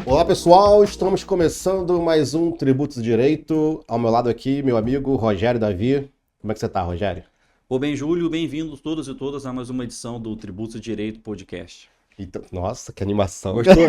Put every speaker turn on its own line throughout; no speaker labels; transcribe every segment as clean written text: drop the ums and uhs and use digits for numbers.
Olá pessoal, estamos começando mais um Tributos de Direito. Ao meu lado aqui, meu amigo Rogério Davi. Como é que você tá, Rogério?
Bem, Júlio, bem-vindos todos e todas a mais uma edição do Tributos de Direito Podcast.
Então, nossa, que animação.
Gostou?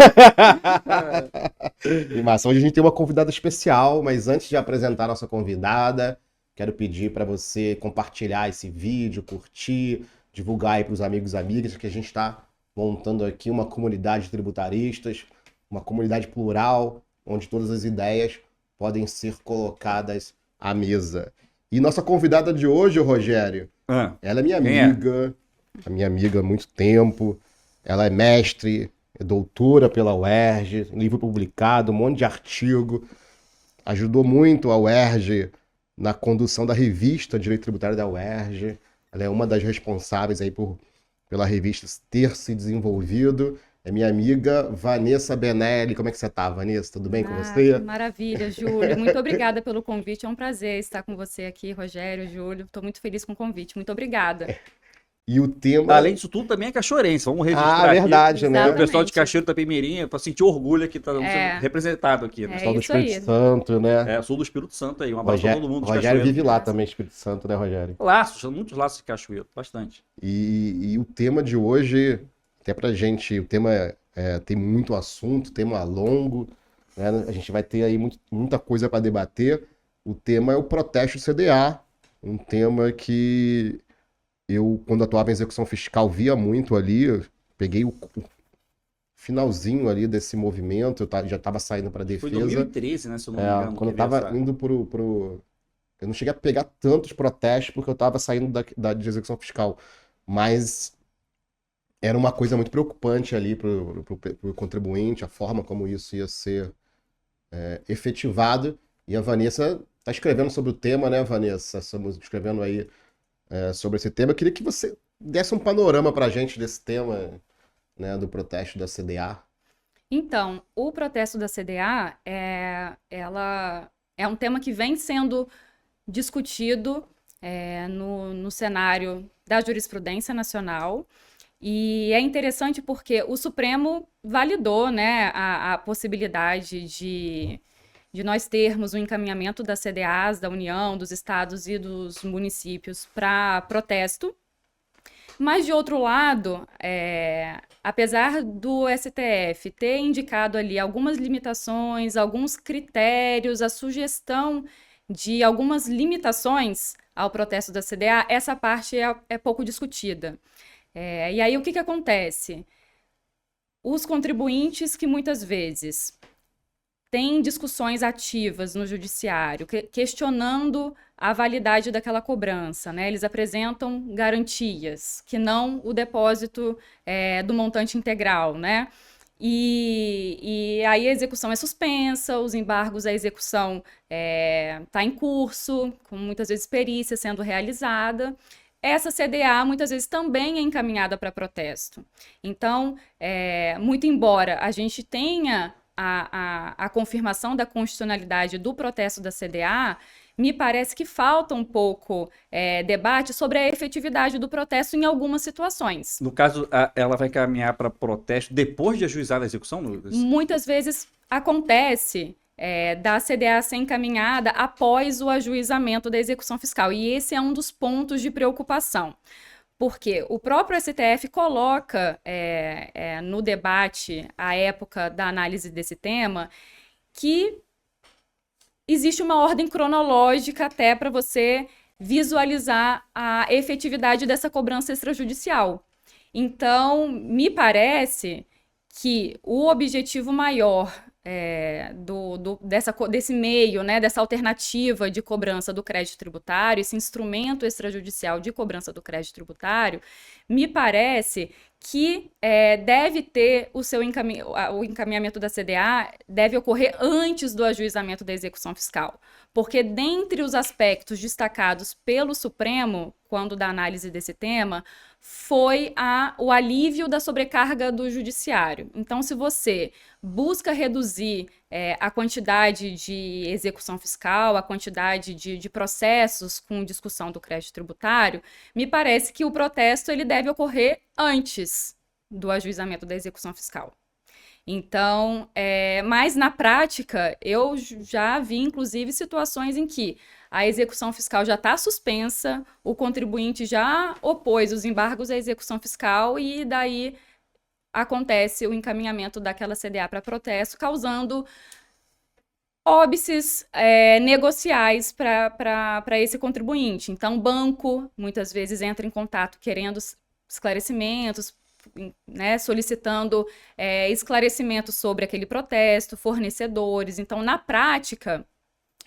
Animação. Hoje a gente tem uma convidada especial, mas antes de apresentar a nossa convidada, quero pedir para você compartilhar esse vídeo, curtir, divulgar aí para os amigos e amigas, que a gente está montando aqui uma comunidade de tributaristas, uma comunidade plural, onde todas as ideias podem ser colocadas à mesa. E nossa convidada de hoje, Rogério,
Ah,
ela é minha
quem é?
amiga, a minha amiga há muito tempo. Ela é mestre, é doutora pela UERJ, livro publicado, um monte de artigo. Ajudou muito a UERJ na condução da revista Direito Tributário da UERJ. Ela é uma das responsáveis aí pela revista ter se desenvolvido. É minha amiga Vanessa Benelli. Como é que você tá, Vanessa? Tudo bem com
Que
você?
maravilha, Júlio. Muito obrigada pelo convite. É um prazer estar com você aqui, Rogério, Júlio. Estou muito feliz com o convite. Muito obrigada.
E o tema.
Além disso tudo, também é cachoeirense. Vamos
Ah,
registrar aqui.
verdade, né?
O pessoal de
Exatamente.
Cachoeiro da Pemirinha, para sentir orgulho que estamos sendo
É,
representado aqui, né?
é
Pessoal do
isso
Espírito
aí.
Santo, né?
Sou do Espírito Santo aí. Um abraço para
Rogério,
todo mundo de
Rogério
Cachoeiro.
vive lá também, Espírito Santo, né, Rogério?
Laços, muitos laços de Cachoeiro, bastante.
E o tema de hoje, até pra gente, o tema tem muito assunto, tema longo, né? A gente vai ter aí muita coisa para debater. O tema é o protesto CDA, um tema que eu, quando atuava em execução fiscal, via muito ali. Eu peguei o finalzinho ali desse movimento, já estava saindo para
Foi em
defesa.
2013, né? Se eu não me engano.
Quando eu
que veio
estava indo eu não cheguei a pegar tantos protestos porque eu estava saindo de execução fiscal. Mas era uma coisa muito preocupante ali para o contribuinte, a forma como isso ia ser efetivado. E a Vanessa está escrevendo sobre o tema, né, Vanessa? Estamos escrevendo aí sobre esse tema. Eu queria que você desse um panorama para a gente desse tema, né, do protesto da CDA.
Então, o protesto da CDA ela é um tema que vem sendo discutido no cenário da jurisprudência nacional. E é interessante porque o Supremo validou, né, a possibilidade de nós termos o encaminhamento das CDAs da União, dos estados e dos municípios para protesto. Mas, de outro lado, apesar do STF ter indicado ali algumas limitações, alguns critérios, a sugestão de algumas limitações ao protesto da CDA, essa parte é pouco discutida. E aí, o que acontece? Os contribuintes que muitas vezes têm discussões ativas no judiciário, questionando a validade daquela cobrança, né? Eles apresentam garantias, que não o depósito do montante integral, né? E aí a execução é suspensa, os embargos à execução está em curso, com muitas vezes perícia sendo realizada. Essa CDA muitas vezes também é encaminhada para protesto. Então, muito embora a gente tenha a confirmação da constitucionalidade do protesto da CDA, me parece que falta um pouco debate sobre a efetividade do protesto em algumas situações.
No caso, ela vai caminhar para protesto depois de ajuizada a execução, Lucas?
Muitas vezes acontece da CDA ser encaminhada após o ajuizamento da execução fiscal. E esse é um dos pontos de preocupação. Porque o próprio STF coloca no debate, à época da análise desse tema, que existe uma ordem cronológica até para você visualizar a efetividade dessa cobrança extrajudicial. Então, me parece que o objetivo maior desse meio, né, dessa alternativa de cobrança do crédito tributário, esse instrumento extrajudicial de cobrança do crédito tributário, me parece que deve ter o encaminhamento da CDA deve ocorrer antes do ajuizamento da execução fiscal. Porque dentre os aspectos destacados pelo Supremo, quando da análise desse tema, foi o alívio da sobrecarga do judiciário. Então, se você busca reduzir a quantidade de execução fiscal, a quantidade de processos com discussão do crédito tributário, me parece que o protesto ele deve ocorrer antes do ajuizamento da execução fiscal. Então, mas na prática, eu já vi, inclusive, situações em que a execução fiscal já está suspensa, o contribuinte já opôs os embargos à execução fiscal e daí acontece o encaminhamento daquela CDA para protesto, causando óbices negociais para esse contribuinte. Então, o banco muitas vezes entra em contato querendo esclarecimentos, né, solicitando esclarecimentos sobre aquele protesto, fornecedores. Então, na prática,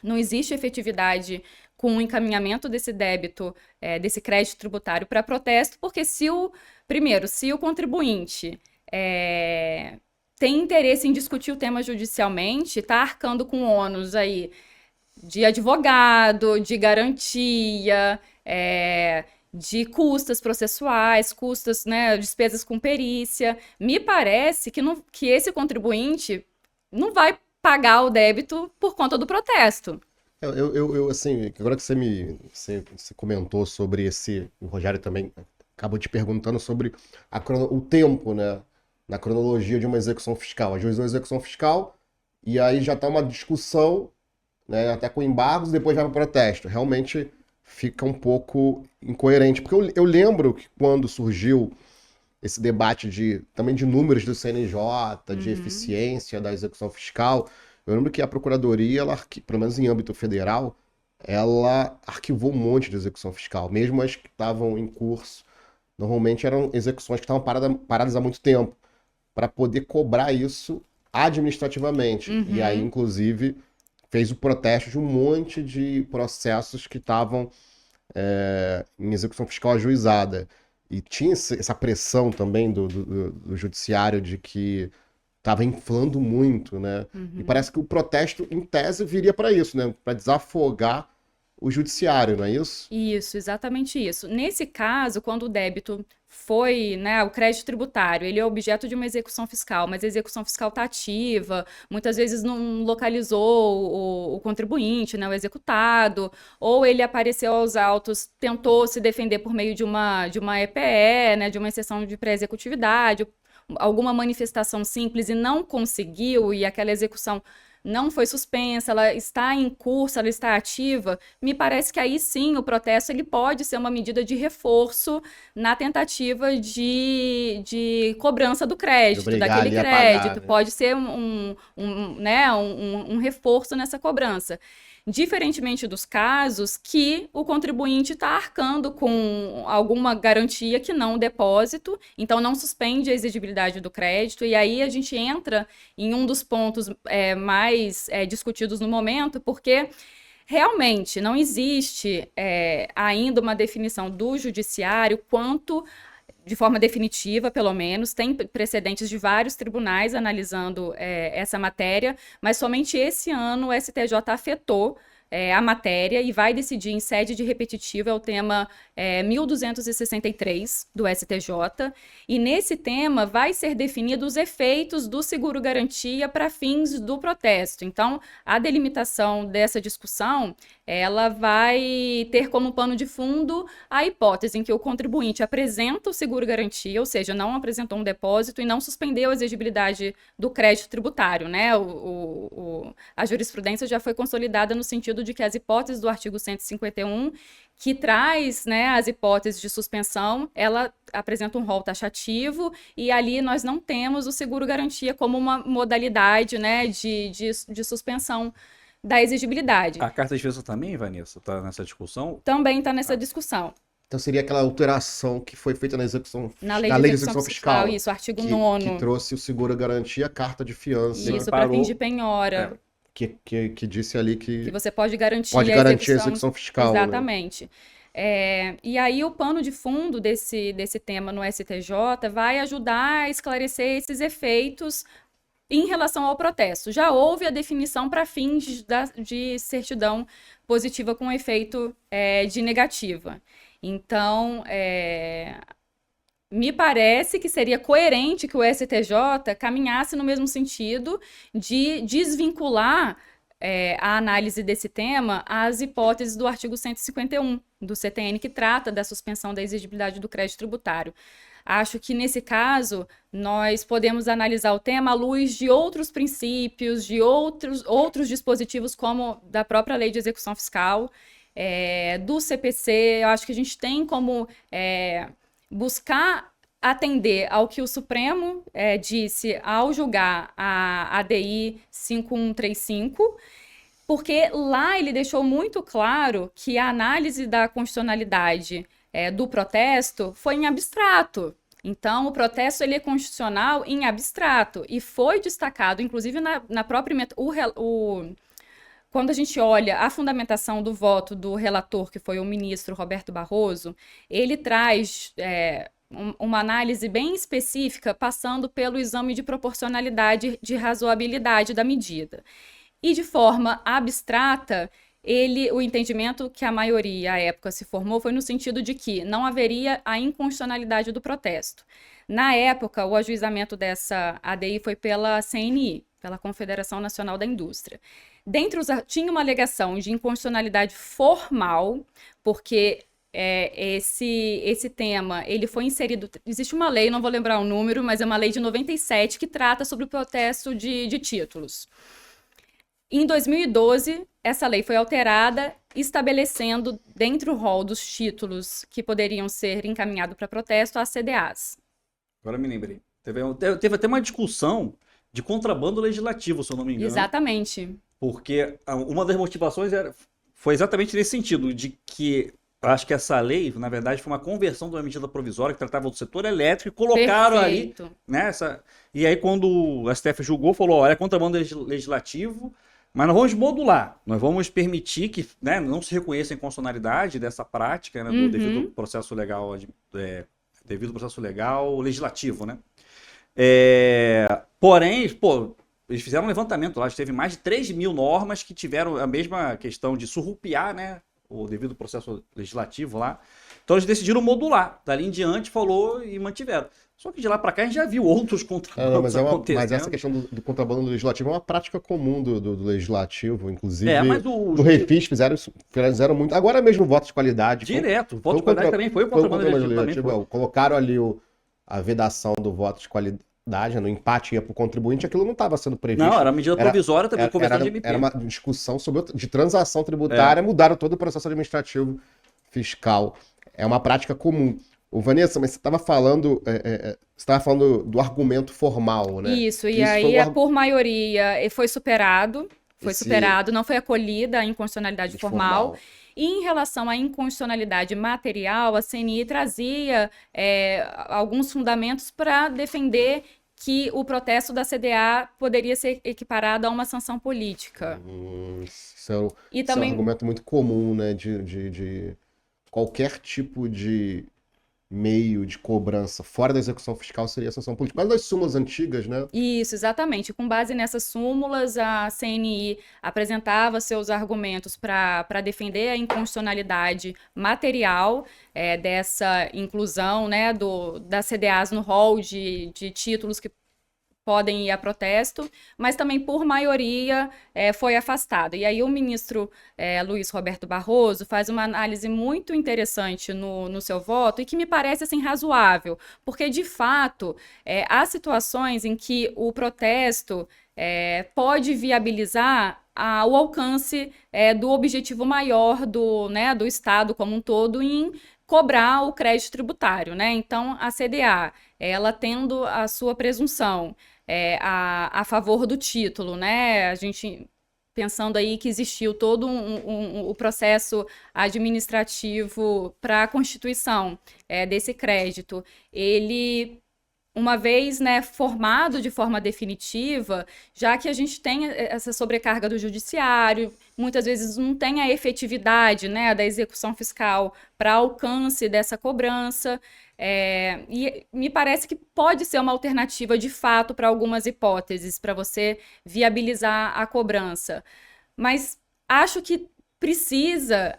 não existe efetividade com o encaminhamento desse débito, desse crédito tributário para protesto, porque se o contribuinte tem interesse em discutir o tema judicialmente, está arcando com ônus aí de advogado, de garantia, de custas processuais, custas, né, despesas com perícia. Me parece que esse contribuinte não vai pagar o débito por conta do protesto.
Assim, agora que você comentou sobre esse, o Rogério também acabou te perguntando sobre o tempo, né, na cronologia de uma execução fiscal. Ajuizou a execução fiscal e aí já está uma discussão, né, até com embargos, depois vai para o protesto. Realmente fica um pouco incoerente, porque eu lembro que quando surgiu esse debate também de números do CNJ, de eficiência da execução fiscal, eu lembro que a Procuradoria, pelo menos em âmbito federal, ela arquivou um monte de execução fiscal, mesmo as que estavam em curso. Normalmente eram execuções que estavam paradas há muito tempo, para poder cobrar isso administrativamente. E aí, inclusive, fez o protesto de um monte de processos que estavam em execução fiscal ajuizada. E tinha essa pressão também do judiciário de que estava inflando muito, né? E parece que o protesto, em tese, viria para isso, né? Para desafogar o judiciário, não é isso?
Isso, exatamente isso. Nesse caso, quando o débito foi, né, o crédito tributário, ele é objeto de uma execução fiscal, mas a execução fiscal está ativa, muitas vezes não localizou o contribuinte, né, o executado, ou ele apareceu aos autos, tentou se defender por meio de uma EPE, né, de uma exceção de pré-executividade, alguma manifestação simples e não conseguiu, e aquela execução não foi suspensa, ela está em curso, ela está ativa, me parece que aí sim o protesto ele pode ser uma medida de reforço na tentativa de cobrança do crédito, daquele crédito. Pagar, né? Pode ser um reforço nessa cobrança. Diferentemente dos casos que o contribuinte está arcando com alguma garantia que não o depósito, então não suspende a exigibilidade do crédito, e aí a gente entra em um dos pontos mais discutidos no momento, porque realmente não existe ainda uma definição do judiciário quanto, de forma definitiva, pelo menos, tem precedentes de vários tribunais analisando essa matéria, mas somente esse ano o STJ afetou a matéria e vai decidir em sede de repetitiva, é o tema 1263 do STJ, e nesse tema vai ser definido os efeitos do seguro-garantia para fins do protesto. Então, a delimitação dessa discussão, ela vai ter como pano de fundo a hipótese em que o contribuinte apresenta o seguro-garantia, ou seja, não apresentou um depósito e não suspendeu a exigibilidade do crédito tributário, né? A jurisprudência já foi consolidada no sentido de que as hipóteses do artigo 151, que traz, né, as hipóteses de suspensão, ela apresenta um rol taxativo e ali nós não temos o seguro-garantia como uma modalidade, né, de suspensão da exigibilidade.
A carta de defesa também, Vanessa, está nessa discussão?
Também está nessa discussão.
Então seria aquela alteração que foi feita na
lei de execução fiscal. Isso, artigo 9º.
Que trouxe o seguro-garantia, a carta de fiança.
Isso, para fins de penhora.
Que disse ali que
você pode garantir,
a execução fiscal.
Exatamente. Né? E aí o pano de fundo desse tema no STJ vai ajudar a esclarecer esses efeitos em relação ao protesto. Já houve a definição para fins de certidão positiva com efeito de negativa. Então, me parece que seria coerente que o STJ caminhasse no mesmo sentido de desvincular a análise desse tema às hipóteses do artigo 151 do CTN, que trata da suspensão da exigibilidade do crédito tributário. Acho que, nesse caso, nós podemos analisar o tema à luz de outros princípios, de outros dispositivos, como da própria Lei de Execução Fiscal, do CPC. Eu acho que a gente tem como buscar atender ao que o Supremo disse ao julgar a ADI 5135, porque lá ele deixou muito claro que a análise da constitucionalidade do protesto foi em abstrato. Então, o protesto ele é constitucional em abstrato e foi destacado, inclusive na própria... Quando a gente olha a fundamentação do voto do relator, que foi o ministro Roberto Barroso, ele traz uma análise bem específica, passando pelo exame de proporcionalidade de razoabilidade da medida. E de forma abstrata, o entendimento que a maioria à época se formou foi no sentido de que não haveria a inconstitucionalidade do protesto. Na época, o ajuizamento dessa ADI foi pela CNI, pela Confederação Nacional da Indústria. Tinha uma alegação de inconstitucionalidade formal, porque esse tema ele foi inserido... Existe uma lei, não vou lembrar o número, mas é uma lei de 97 que trata sobre o protesto de títulos. Em 2012, essa lei foi alterada, estabelecendo, dentro do rol dos títulos que poderiam ser encaminhados para protesto, as CDAs.
Agora me lembrei. Teve até uma discussão de contrabando legislativo, se eu não me engano.
Exatamente.
Porque uma das motivações foi exatamente nesse sentido, de que acho que essa lei, na verdade, foi uma conversão de uma medida provisória que tratava do setor elétrico e colocaram
Perfeito.
ali, né? E aí, quando o STF julgou, falou: olha, é contrabando legislativo, mas nós vamos modular, nós vamos permitir que, né, não se reconheça a inconstitucionalidade dessa prática, né, do devido processo legal, devido processo legal legislativo, né? Porém, eles fizeram um levantamento lá, teve mais de 3 mil normas que tiveram a mesma questão de surrupiar, né, o devido processo legislativo lá. Então eles decidiram modular. Dali em diante falou e mantiveram. Só que de lá para cá a gente já viu outros contrabandos acontecendo.
Mas essa questão do contrabando legislativo é uma prática comum do legislativo, inclusive.
Mas
do Refis fizeram muito. Agora mesmo voto de qualidade.
Direto. Voto de qualidade também foi o contrabando legislativo.
Colocaram ali a vedação do voto de qualidade, no empate ia para o contribuinte, aquilo não estava sendo previsto.
Não, era medida provisória também, conversão de MP.
Era uma discussão de transação tributária, mudaram todo o processo administrativo fiscal. É uma prática comum. Vanessa, mas você estava falando do argumento formal, né?
Isso, e aí por maioria foi superado, não foi acolhida a inconstitucionalidade formal. E em relação à inconstitucionalidade material, a CNI trazia alguns fundamentos para defender que o protesto da CDA poderia ser equiparado a uma sanção política.
Isso é um argumento muito comum, né? De qualquer tipo de meio de cobrança fora da execução fiscal seria a sanção política. Mas das súmulas antigas, né?
Isso, exatamente. Com base nessas súmulas, a CNI apresentava seus argumentos para defender a inconstitucionalidade material dessa inclusão, né, das CDAs no rol de títulos que podem ir a protesto, mas também por maioria foi afastado. E aí o ministro Luiz Roberto Barroso faz uma análise muito interessante no seu voto e que me parece assim, razoável, porque de fato há situações em que o protesto pode viabilizar o alcance do objetivo maior do Estado como um todo em cobrar o crédito tributário, né? Então, a CDA, ela tendo a sua presunção a favor do título, né? A gente pensando aí que existiu todo o processo administrativo para a constituição desse crédito, ele, uma vez, né, formado de forma definitiva, já que a gente tem essa sobrecarga do judiciário, muitas vezes não tem a efetividade, né, da execução fiscal para alcance dessa cobrança, e me parece que pode ser uma alternativa de fato para algumas hipóteses, para você viabilizar a cobrança. Mas acho que precisa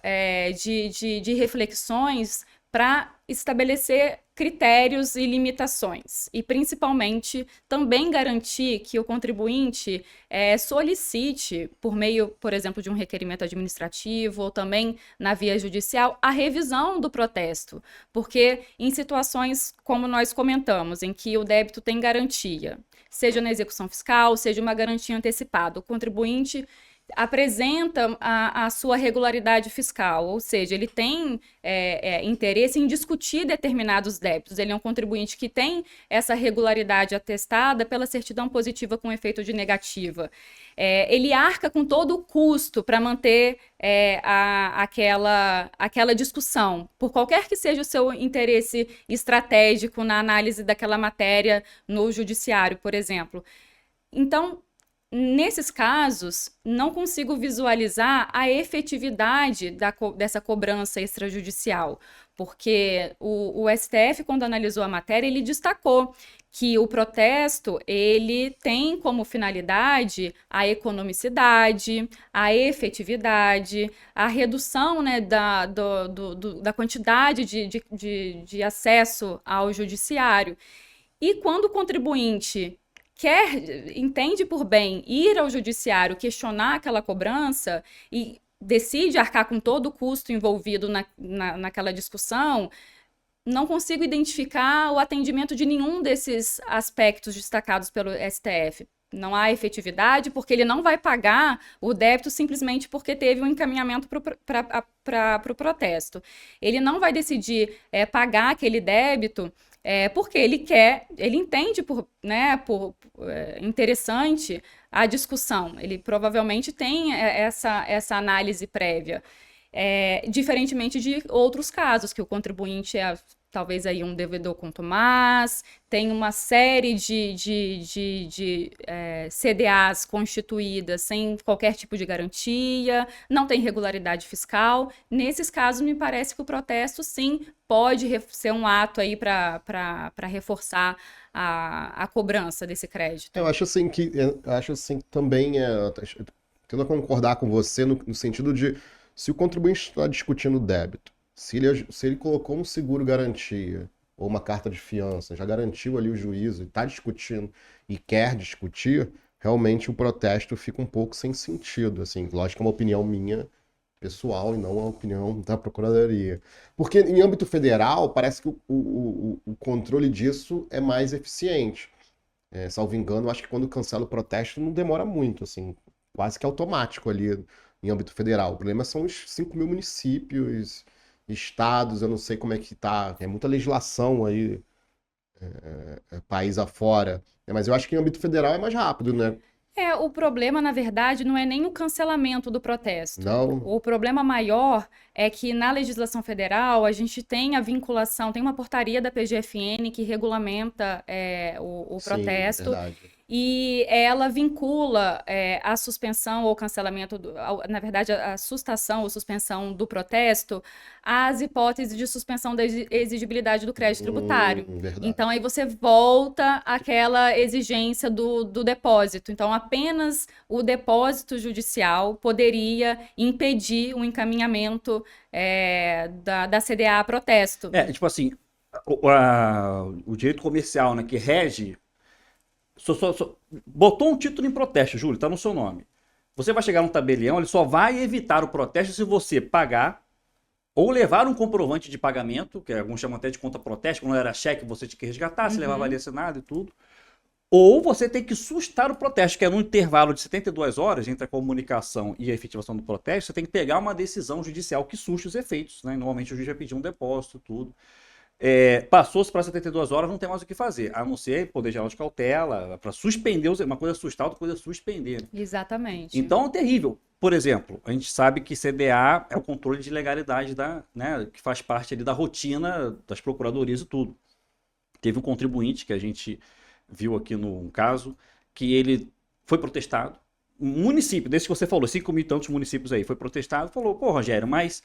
de reflexões para estabelecer critérios e limitações, e principalmente também garantir que o contribuinte solicite, por meio, por exemplo, de um requerimento administrativo ou também na via judicial, a revisão do protesto, porque em situações como nós comentamos, em que o débito tem garantia, seja na execução fiscal, seja uma garantia antecipada, o contribuinte apresenta a sua regularidade fiscal, ou seja, ele tem interesse em discutir determinados débitos. Ele é um contribuinte que tem essa regularidade atestada pela certidão positiva com efeito de negativa. Ele arca com todo o custo para manter aquela discussão, por qualquer que seja o seu interesse estratégico na análise daquela matéria no judiciário, por exemplo. Então, nesses casos, não consigo visualizar a efetividade dessa cobrança extrajudicial, porque o STF, quando analisou a matéria, ele destacou que o protesto ele tem como finalidade a economicidade, a efetividade, a redução, né, da quantidade de acesso ao judiciário. E quando o contribuinte entende por bem ir ao judiciário questionar aquela cobrança e decide arcar com todo o custo envolvido naquela discussão, não consigo identificar o atendimento de nenhum desses aspectos destacados pelo STF. Não há efetividade, porque ele não vai pagar o débito simplesmente porque teve um encaminhamento para o protesto. Ele não vai decidir pagar aquele débito porque ele entende por interessante a discussão. Ele provavelmente tem essa análise prévia. Diferentemente de outros casos, que o contribuinte talvez aí um devedor contumaz, tem uma série de CDAs constituídas sem qualquer tipo de garantia, não tem regularidade fiscal. Nesses casos, me parece que o protesto, sim, pode ser um ato aí para reforçar a cobrança desse crédito.
Eu acho assim que também tendo a concordar com você no sentido de, se o contribuinte está discutindo o débito, se ele colocou um seguro garantia ou uma carta de fiança, já garantiu ali o juízo e está discutindo e quer discutir, realmente o protesto fica um pouco sem sentido. Assim, lógico que é uma opinião minha pessoal e não a opinião da Procuradoria. Porque em âmbito federal, parece que o controle disso é mais eficiente. Salvo engano, acho que quando cancela o protesto não demora muito, assim, quase que automático ali em âmbito federal. O problema são os 5 mil municípios, estados, eu não sei como é que tá, é muita legislação aí, país afora, mas eu acho que em âmbito federal é mais rápido, né?
O problema, na verdade, não é nem o cancelamento do protesto.
Não.
O problema maior é que na legislação federal a gente tem a vinculação, tem uma portaria da PGFN que regulamenta o protesto.
Verdade.
E ela vincula a suspensão ou cancelamento, na verdade, a sustação ou suspensão do protesto às hipóteses de suspensão da exigibilidade do crédito tributário.
Verdade.
Então, aí você volta àquela exigência do depósito. Então, apenas o depósito judicial poderia impedir o encaminhamento da CDA a protesto.
Tipo assim, o direito comercial, né, que rege... botou um título em protesto, Júlio, tá no seu nome. Você vai chegar num tabelião, ele só vai evitar o protesto se você pagar ou levar um comprovante de pagamento, que alguns chamam até de conta-protesto, quando era cheque você tinha que resgatar, se levava ali assinado e tudo. Ou você tem que sustar o protesto, que é num intervalo de 72 horas entre a comunicação e a efetivação do protesto, você tem que pegar uma decisão judicial que suste os efeitos, né? Normalmente o juiz vai pedir um depósito, tudo. Passou-se para 72 horas, não tem mais o que fazer, a não ser poder geral de cautela, para suspender, uma coisa é sustar, outra coisa é suspender.
Exatamente.
Então é terrível. Por exemplo, a gente sabe que CDA é o controle de legalidade que faz parte ali da rotina das procuradorias e tudo. Teve um contribuinte que a gente viu aqui num caso, que ele foi protestado, um município, desse que você falou, 5 mil e tantos municípios aí, foi protestado, falou, pô, Rogério, mas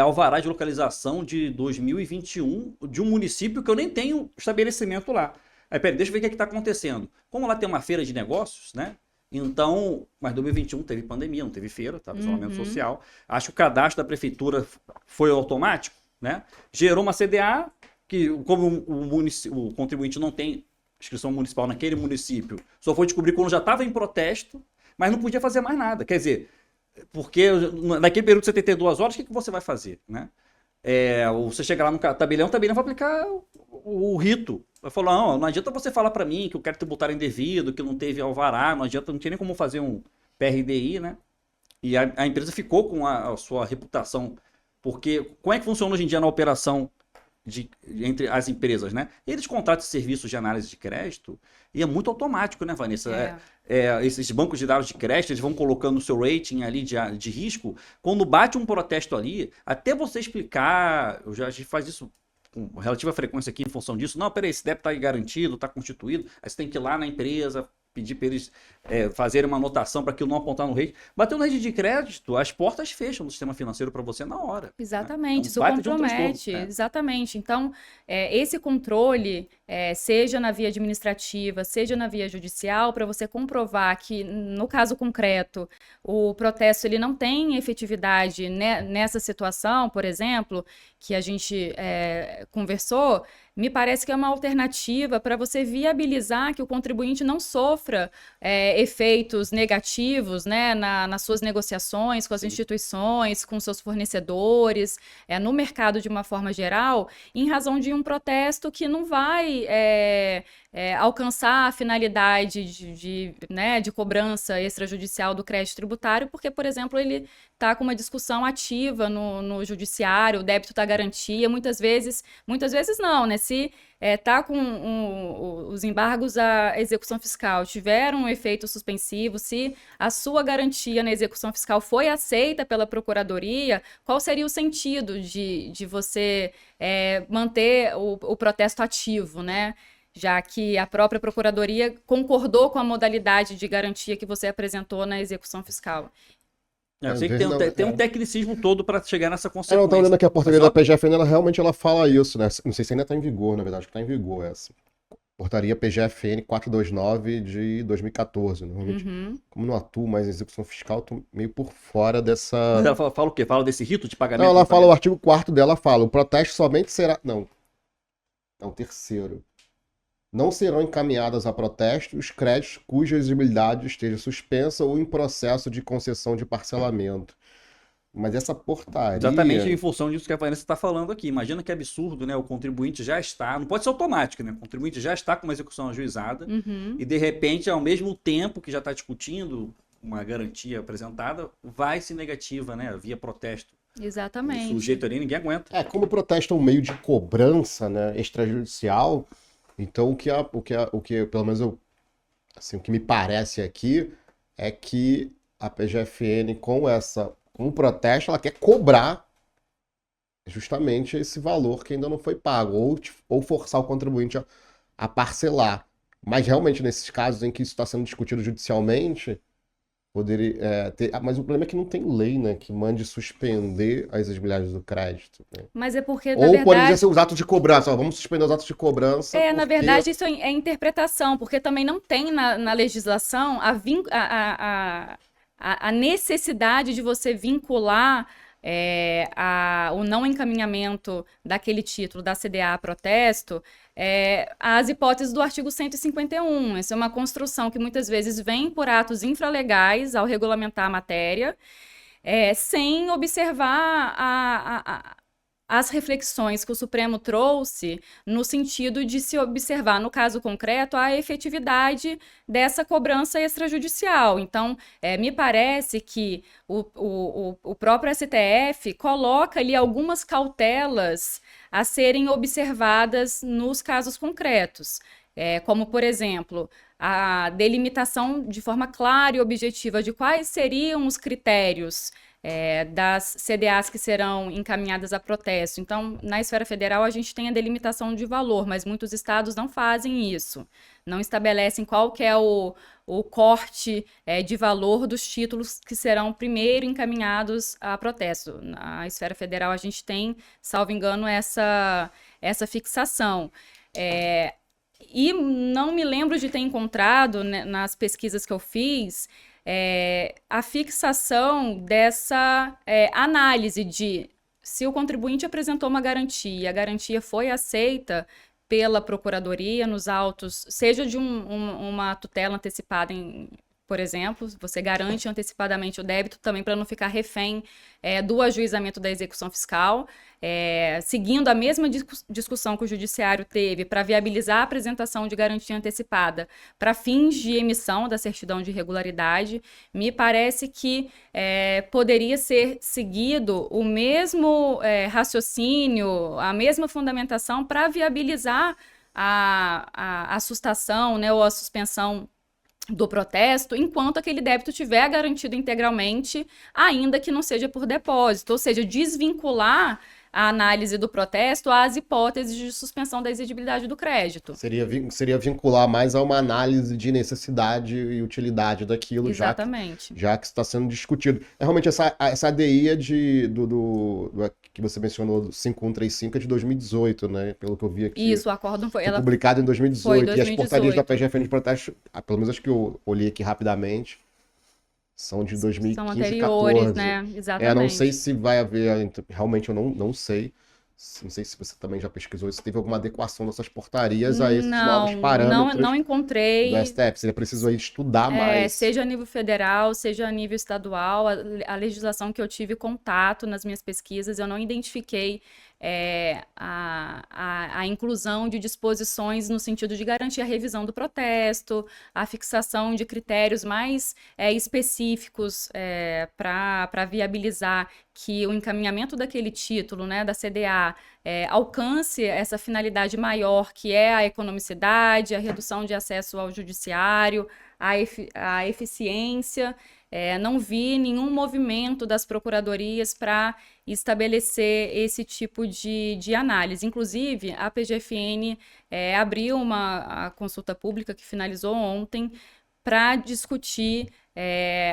alvará de localização de 2021 de um município que eu nem tenho estabelecimento lá. Aí, peraí, deixa eu ver o que está acontecendo. Como lá tem uma feira de negócios, né? Então, mas 2021 teve pandemia, não teve feira, tava isolamento social. Acho que o cadastro da prefeitura foi automático. né? Gerou uma CDA, que como o contribuinte não tem inscrição municipal naquele município, só foi descobrir quando já estava em protesto, mas não podia fazer mais nada. Quer dizer, porque naquele período de 72 horas, o que você vai fazer, né? Você chega lá no tabelião, o tabelião vai aplicar o rito. Vai falar, não adianta você falar para mim que o crédito tributário é indevido, que não teve alvará, não adianta, não tinha nem como fazer um PRDI, né? E a empresa ficou com a sua reputação, porque como é que funciona hoje em dia na operação entre as empresas, né? Eles contratam serviços de análise de crédito e é muito automático, né, Vanessa? Esses bancos de dados de crédito, eles vão colocando o seu rating ali de risco. Quando bate um protesto ali, até você explicar, a gente faz isso com relativa frequência aqui em função disso. Não, peraí, esse débito está garantido, está constituído. Aí você tem que ir lá na empresa, pedir para eles fazerem uma anotação para aquilo não apontar no rating. Bateu no rating de crédito, as portas fecham no sistema financeiro para você na hora.
Exatamente,
né?
isso compromete. Exatamente. Então, esse controle, seja na via administrativa, seja na via judicial, para você comprovar que, no caso concreto, o protesto ele não tem efetividade nessa situação, por exemplo, que a gente conversou, me parece que é uma alternativa para você viabilizar que o contribuinte não sofra efeitos negativos, né, nas suas negociações com as instituições, com seus fornecedores, no mercado de uma forma geral, em razão de um protesto que não vai alcançar a finalidade de cobrança extrajudicial do crédito tributário, porque, por exemplo, ele está com uma discussão ativa no judiciário, o débito está garantia, muitas vezes não, né? Se está com os embargos à execução fiscal tiveram um efeito suspensivo, se a sua garantia na execução fiscal foi aceita pela Procuradoria, qual seria o sentido de você manter o protesto ativo, né? Já que a própria Procuradoria concordou com a modalidade de garantia que você apresentou na execução fiscal.
Eu sei que tem um tecnicismo todo para chegar nessa consequência.
Eu não estou olhando aqui a portaria da PGFN, ela realmente fala isso, né? Não sei se ainda está em vigor, na verdade, acho que está em vigor essa. Portaria PGFN 429 de 2014. Normalmente, como não atuo mais em execução fiscal, estou meio por fora dessa...
Mas ela fala o quê? Fala desse rito de pagamento?
Não, ela fala, o artigo 4º dela fala, o protesto somente será... Não, é o terceiro. Não serão encaminhadas a protesto os créditos cuja exigibilidade esteja suspensa ou em processo de concessão de parcelamento. Mas essa portaria...
Exatamente em função disso que a Vanessa está falando aqui. Imagina que absurdo, né? O contribuinte já está... Não pode ser automático, né? O contribuinte já está com uma execução ajuizada e, de repente, ao mesmo tempo que já está discutindo uma garantia apresentada, vai se negativa, né? Via protesto.
Exatamente.
O sujeito ali, ninguém aguenta.
Como o protesto é um meio de cobrança, né, extrajudicial... Então, o que pelo menos assim, o que me parece aqui é que a PGFN, com o protesto, ela quer cobrar justamente esse valor que ainda não foi pago, ou forçar o contribuinte a parcelar. Mas realmente, nesses casos em que isso está sendo discutido judicialmente, poderia ter... Mas o problema é que não tem lei, né, que mande suspender as exigibilidades do crédito. Né?
Mas é porque,
na verdade... pode ser os atos de cobrança. Vamos suspender os atos de cobrança.
Na verdade, isso é interpretação, porque também não tem na legislação a necessidade de você vincular o não encaminhamento daquele título da CDA a protesto às hipóteses do artigo 151. Essa é uma construção que muitas vezes vem por atos infralegais ao regulamentar a matéria, sem observar as reflexões que o Supremo trouxe no sentido de se observar, no caso concreto, a efetividade dessa cobrança extrajudicial. Então, me parece que o próprio STF coloca ali algumas cautelas a serem observadas nos casos concretos, como, por exemplo, a delimitação de forma clara e objetiva de quais seriam os critérios das CDAs que serão encaminhadas a protesto. Então, na esfera federal, a gente tem a delimitação de valor, mas muitos estados não fazem isso. Não estabelecem qual que é o corte de valor dos títulos que serão primeiro encaminhados a protesto. Na esfera federal, a gente tem, salvo engano, essa fixação. E não me lembro de ter encontrado, né, nas pesquisas que eu fiz, a fixação dessa análise de se o contribuinte apresentou uma garantia e a garantia foi aceita pela Procuradoria nos autos, seja de uma tutela antecipada, por exemplo, você garante antecipadamente o débito também para não ficar refém do ajuizamento da execução fiscal, seguindo a mesma discussão que o Judiciário teve para viabilizar a apresentação de garantia antecipada para fins de emissão da certidão de regularidade, me parece que poderia ser seguido o mesmo raciocínio, a mesma fundamentação para viabilizar a sustação, né, ou a suspensão do protesto, enquanto aquele débito tiver garantido integralmente, ainda que não seja por depósito, ou seja, desvincular a análise do protesto às hipóteses de suspensão da exigibilidade do crédito.
Seria vincular mais a uma análise de necessidade e utilidade daquilo,
Exatamente.
já que está sendo discutido. Realmente essa ADI que você mencionou, do 5135, é de 2018, né? Pelo que eu vi aqui.
Isso, o acórdão foi
publicado em 2018.
Foi 2018.
E as portarias da PGFN de protesto, pelo menos as que eu olhei aqui rapidamente, são de 2015
São
e
anteriores,
14.
né? Exatamente.
Não sei se vai haver, realmente eu não sei. Não sei se você também já pesquisou, se teve alguma adequação dessas portarias a esses novos parâmetros
não encontrei.
do STF. Seria preciso aí estudar mais.
Seja a nível federal, seja a nível estadual, a legislação que eu tive contato nas minhas pesquisas, eu não identifiquei a inclusão de disposições no sentido de garantir a revisão do protesto, a fixação de critérios mais específicos para viabilizar que o encaminhamento daquele título, né, da CDA, alcance essa finalidade maior, que é a economicidade, a redução de acesso ao judiciário, a eficiência. Não vi nenhum movimento das procuradorias para estabelecer esse tipo de análise. Inclusive, a PGFN abriu a consulta pública que finalizou ontem para discutir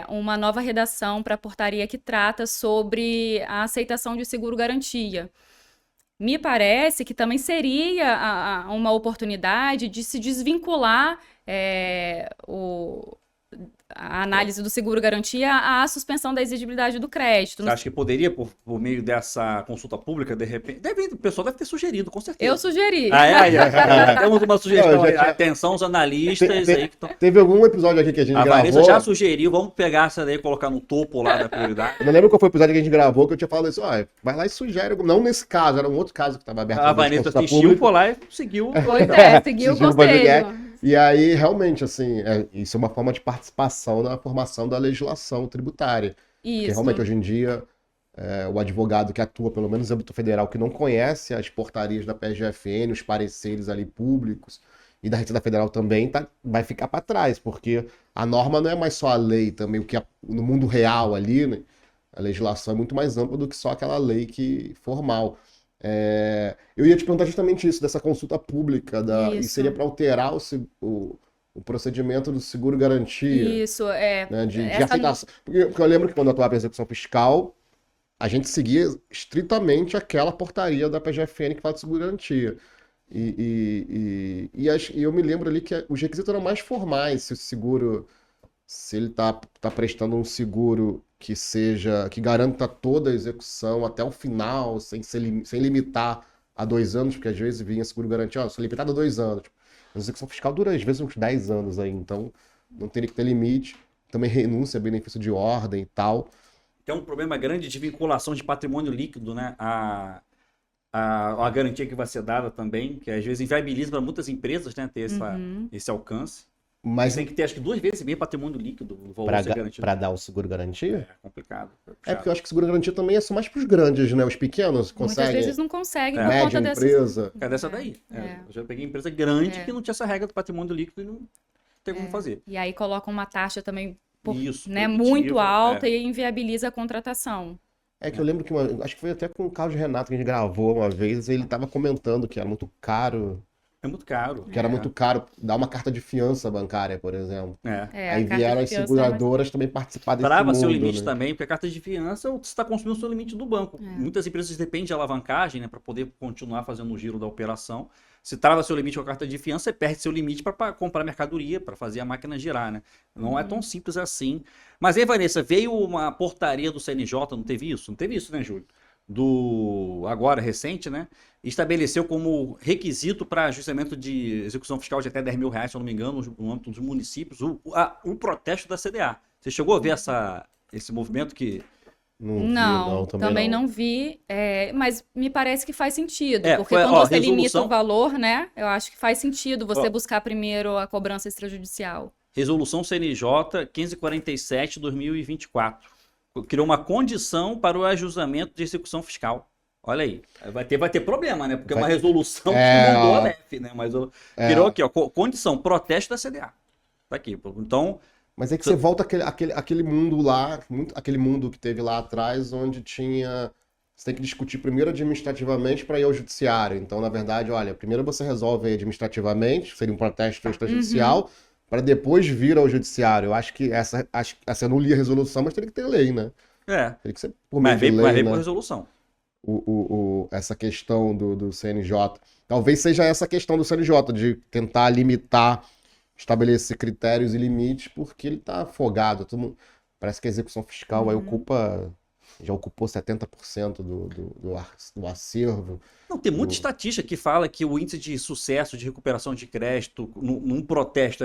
uma nova redação para a portaria que trata sobre a aceitação de seguro-garantia. Me parece que também seria uma oportunidade de se desvincular a análise do seguro-garantia à suspensão da exigibilidade do crédito.
Você acha que poderia, por meio dessa consulta pública, de repente... o pessoal deve ter sugerido, com certeza.
Eu sugeri.
Temos uma sugestão aí. Atenção, os analistas aí que estão...
Teve algum episódio aqui que a gente gravou...
A Vanessa já sugeriu, vamos pegar essa daí e colocar no topo lá da prioridade.
Eu não lembro qual foi o episódio que a gente gravou, que eu tinha falado isso, vai lá e sugere. Não nesse caso, era um outro caso que estava aberto.
A Vanessa assistiu, foi lá e seguiu.
Pois seguiu o conselho.
E aí, realmente, assim, isso é uma forma de participação na formação da legislação tributária.
Isso.
Porque realmente, hoje em dia, o advogado que atua, pelo menos no âmbito federal, que não conhece as portarias da PGFN, os pareceres ali públicos, e da Receita Federal também, vai ficar para trás, porque a norma não é mais só a lei, também o que no mundo real ali, né? A legislação é muito mais ampla do que só aquela lei formal. Eu ia te perguntar justamente isso, dessa consulta pública, e seria para alterar o procedimento do seguro-garantia.
Isso,
né, de aceitação. Porque eu lembro que quando eu atuava em execução fiscal, a gente seguia estritamente aquela portaria da PGFN que fala de seguro-garantia. E eu me lembro ali que os requisitos eram mais formais, se ele está prestando um seguro que garanta toda a execução até o final, sem limitar a 2 anos, porque às vezes vinha seguro garantia, só limitado a 2 anos. A execução fiscal dura às vezes uns 10 anos aí, então não teria que ter limite. Também renúncia a benefício de ordem e tal.
Tem um problema grande de vinculação de patrimônio líquido, né? A garantia que vai ser dada também, que às vezes inviabiliza para muitas empresas, né, ter esse alcance. Mas tem que ter, acho que 2 vezes e meio patrimônio líquido no valor a ser garantido.
Para dar o seguro-garantia?
É complicado.
Porque eu acho que seguro-garantia também é só mais para os grandes, né? Os pequenos conseguem.
Muitas vezes não conseguem por
média
conta
empresa.
É dessa daí. Eu já peguei empresa grande que não tinha essa regra do patrimônio líquido e não tem como fazer.
E aí colocam uma taxa também
né,
muito alta e inviabiliza a contratação.
Que eu lembro que acho que foi até com o Carlos Renato que a gente gravou uma vez, ele estava comentando que era muito caro.
É muito caro.
Que era muito caro dar uma carta de fiança bancária, por exemplo.
Aí
vieram as seguradoras também participar desse
Trava
mundo,
seu limite,
né?
também, porque a carta de fiança você está consumindo o seu limite do banco. Muitas empresas dependem de alavancagem, né, para poder continuar fazendo o giro da operação. Se trava seu limite com a carta de fiança, você perde seu limite para comprar mercadoria, para fazer a máquina girar, né? Não é tão simples assim. Mas aí, Vanessa, veio uma portaria do CNJ, não teve isso? Não teve isso, né, Júlio? agora recente, né? Estabeleceu como requisito para ajustamento de execução fiscal de até R$ 10.000, se eu não me engano, no âmbito dos municípios, o protesto da CDA. Você chegou a ver esse movimento que...
Não vi,
Não,
também
também
não.
não vi, mas me parece que faz sentido,
É,
porque
foi,
quando
ó,
você limita
resolução,
o valor, né, eu acho que faz sentido você
ó,
buscar primeiro a cobrança extrajudicial.
resolução CNJ 1547/2024. Criou uma condição para o ajustamento de execução fiscal. Olha aí, vai ter problema, né? Porque é uma
Vai-
resolução que
É,
mudou a
ó,
LEF, né? Mas criou
é,
aqui, ó, condição, protesto da CDA. Tá aqui. Então,
mas é que você volta àquele mundo lá, aquele mundo que teve lá atrás, onde tinha. Você tem que discutir primeiro administrativamente para ir ao judiciário. Então, na verdade, olha, primeiro você resolve administrativamente, seria um protesto
Uhum,
extrajudicial, para depois vir ao judiciário. Eu acho que essa eu não li a resolução, mas teria que ter lei, né?
é.
Teria que ser por meio
Mas
de
veio
lei,
por
né?
resolução.
Essa questão do CNJ. Talvez seja essa questão do CNJ, de tentar limitar, estabelecer critérios e limites, porque ele está afogado. Parece que a execução fiscal aí
uhum.
já ocupou 70% do acervo.
Não, tem muita
Do...
estatística que fala que o índice de sucesso de recuperação de crédito num protesto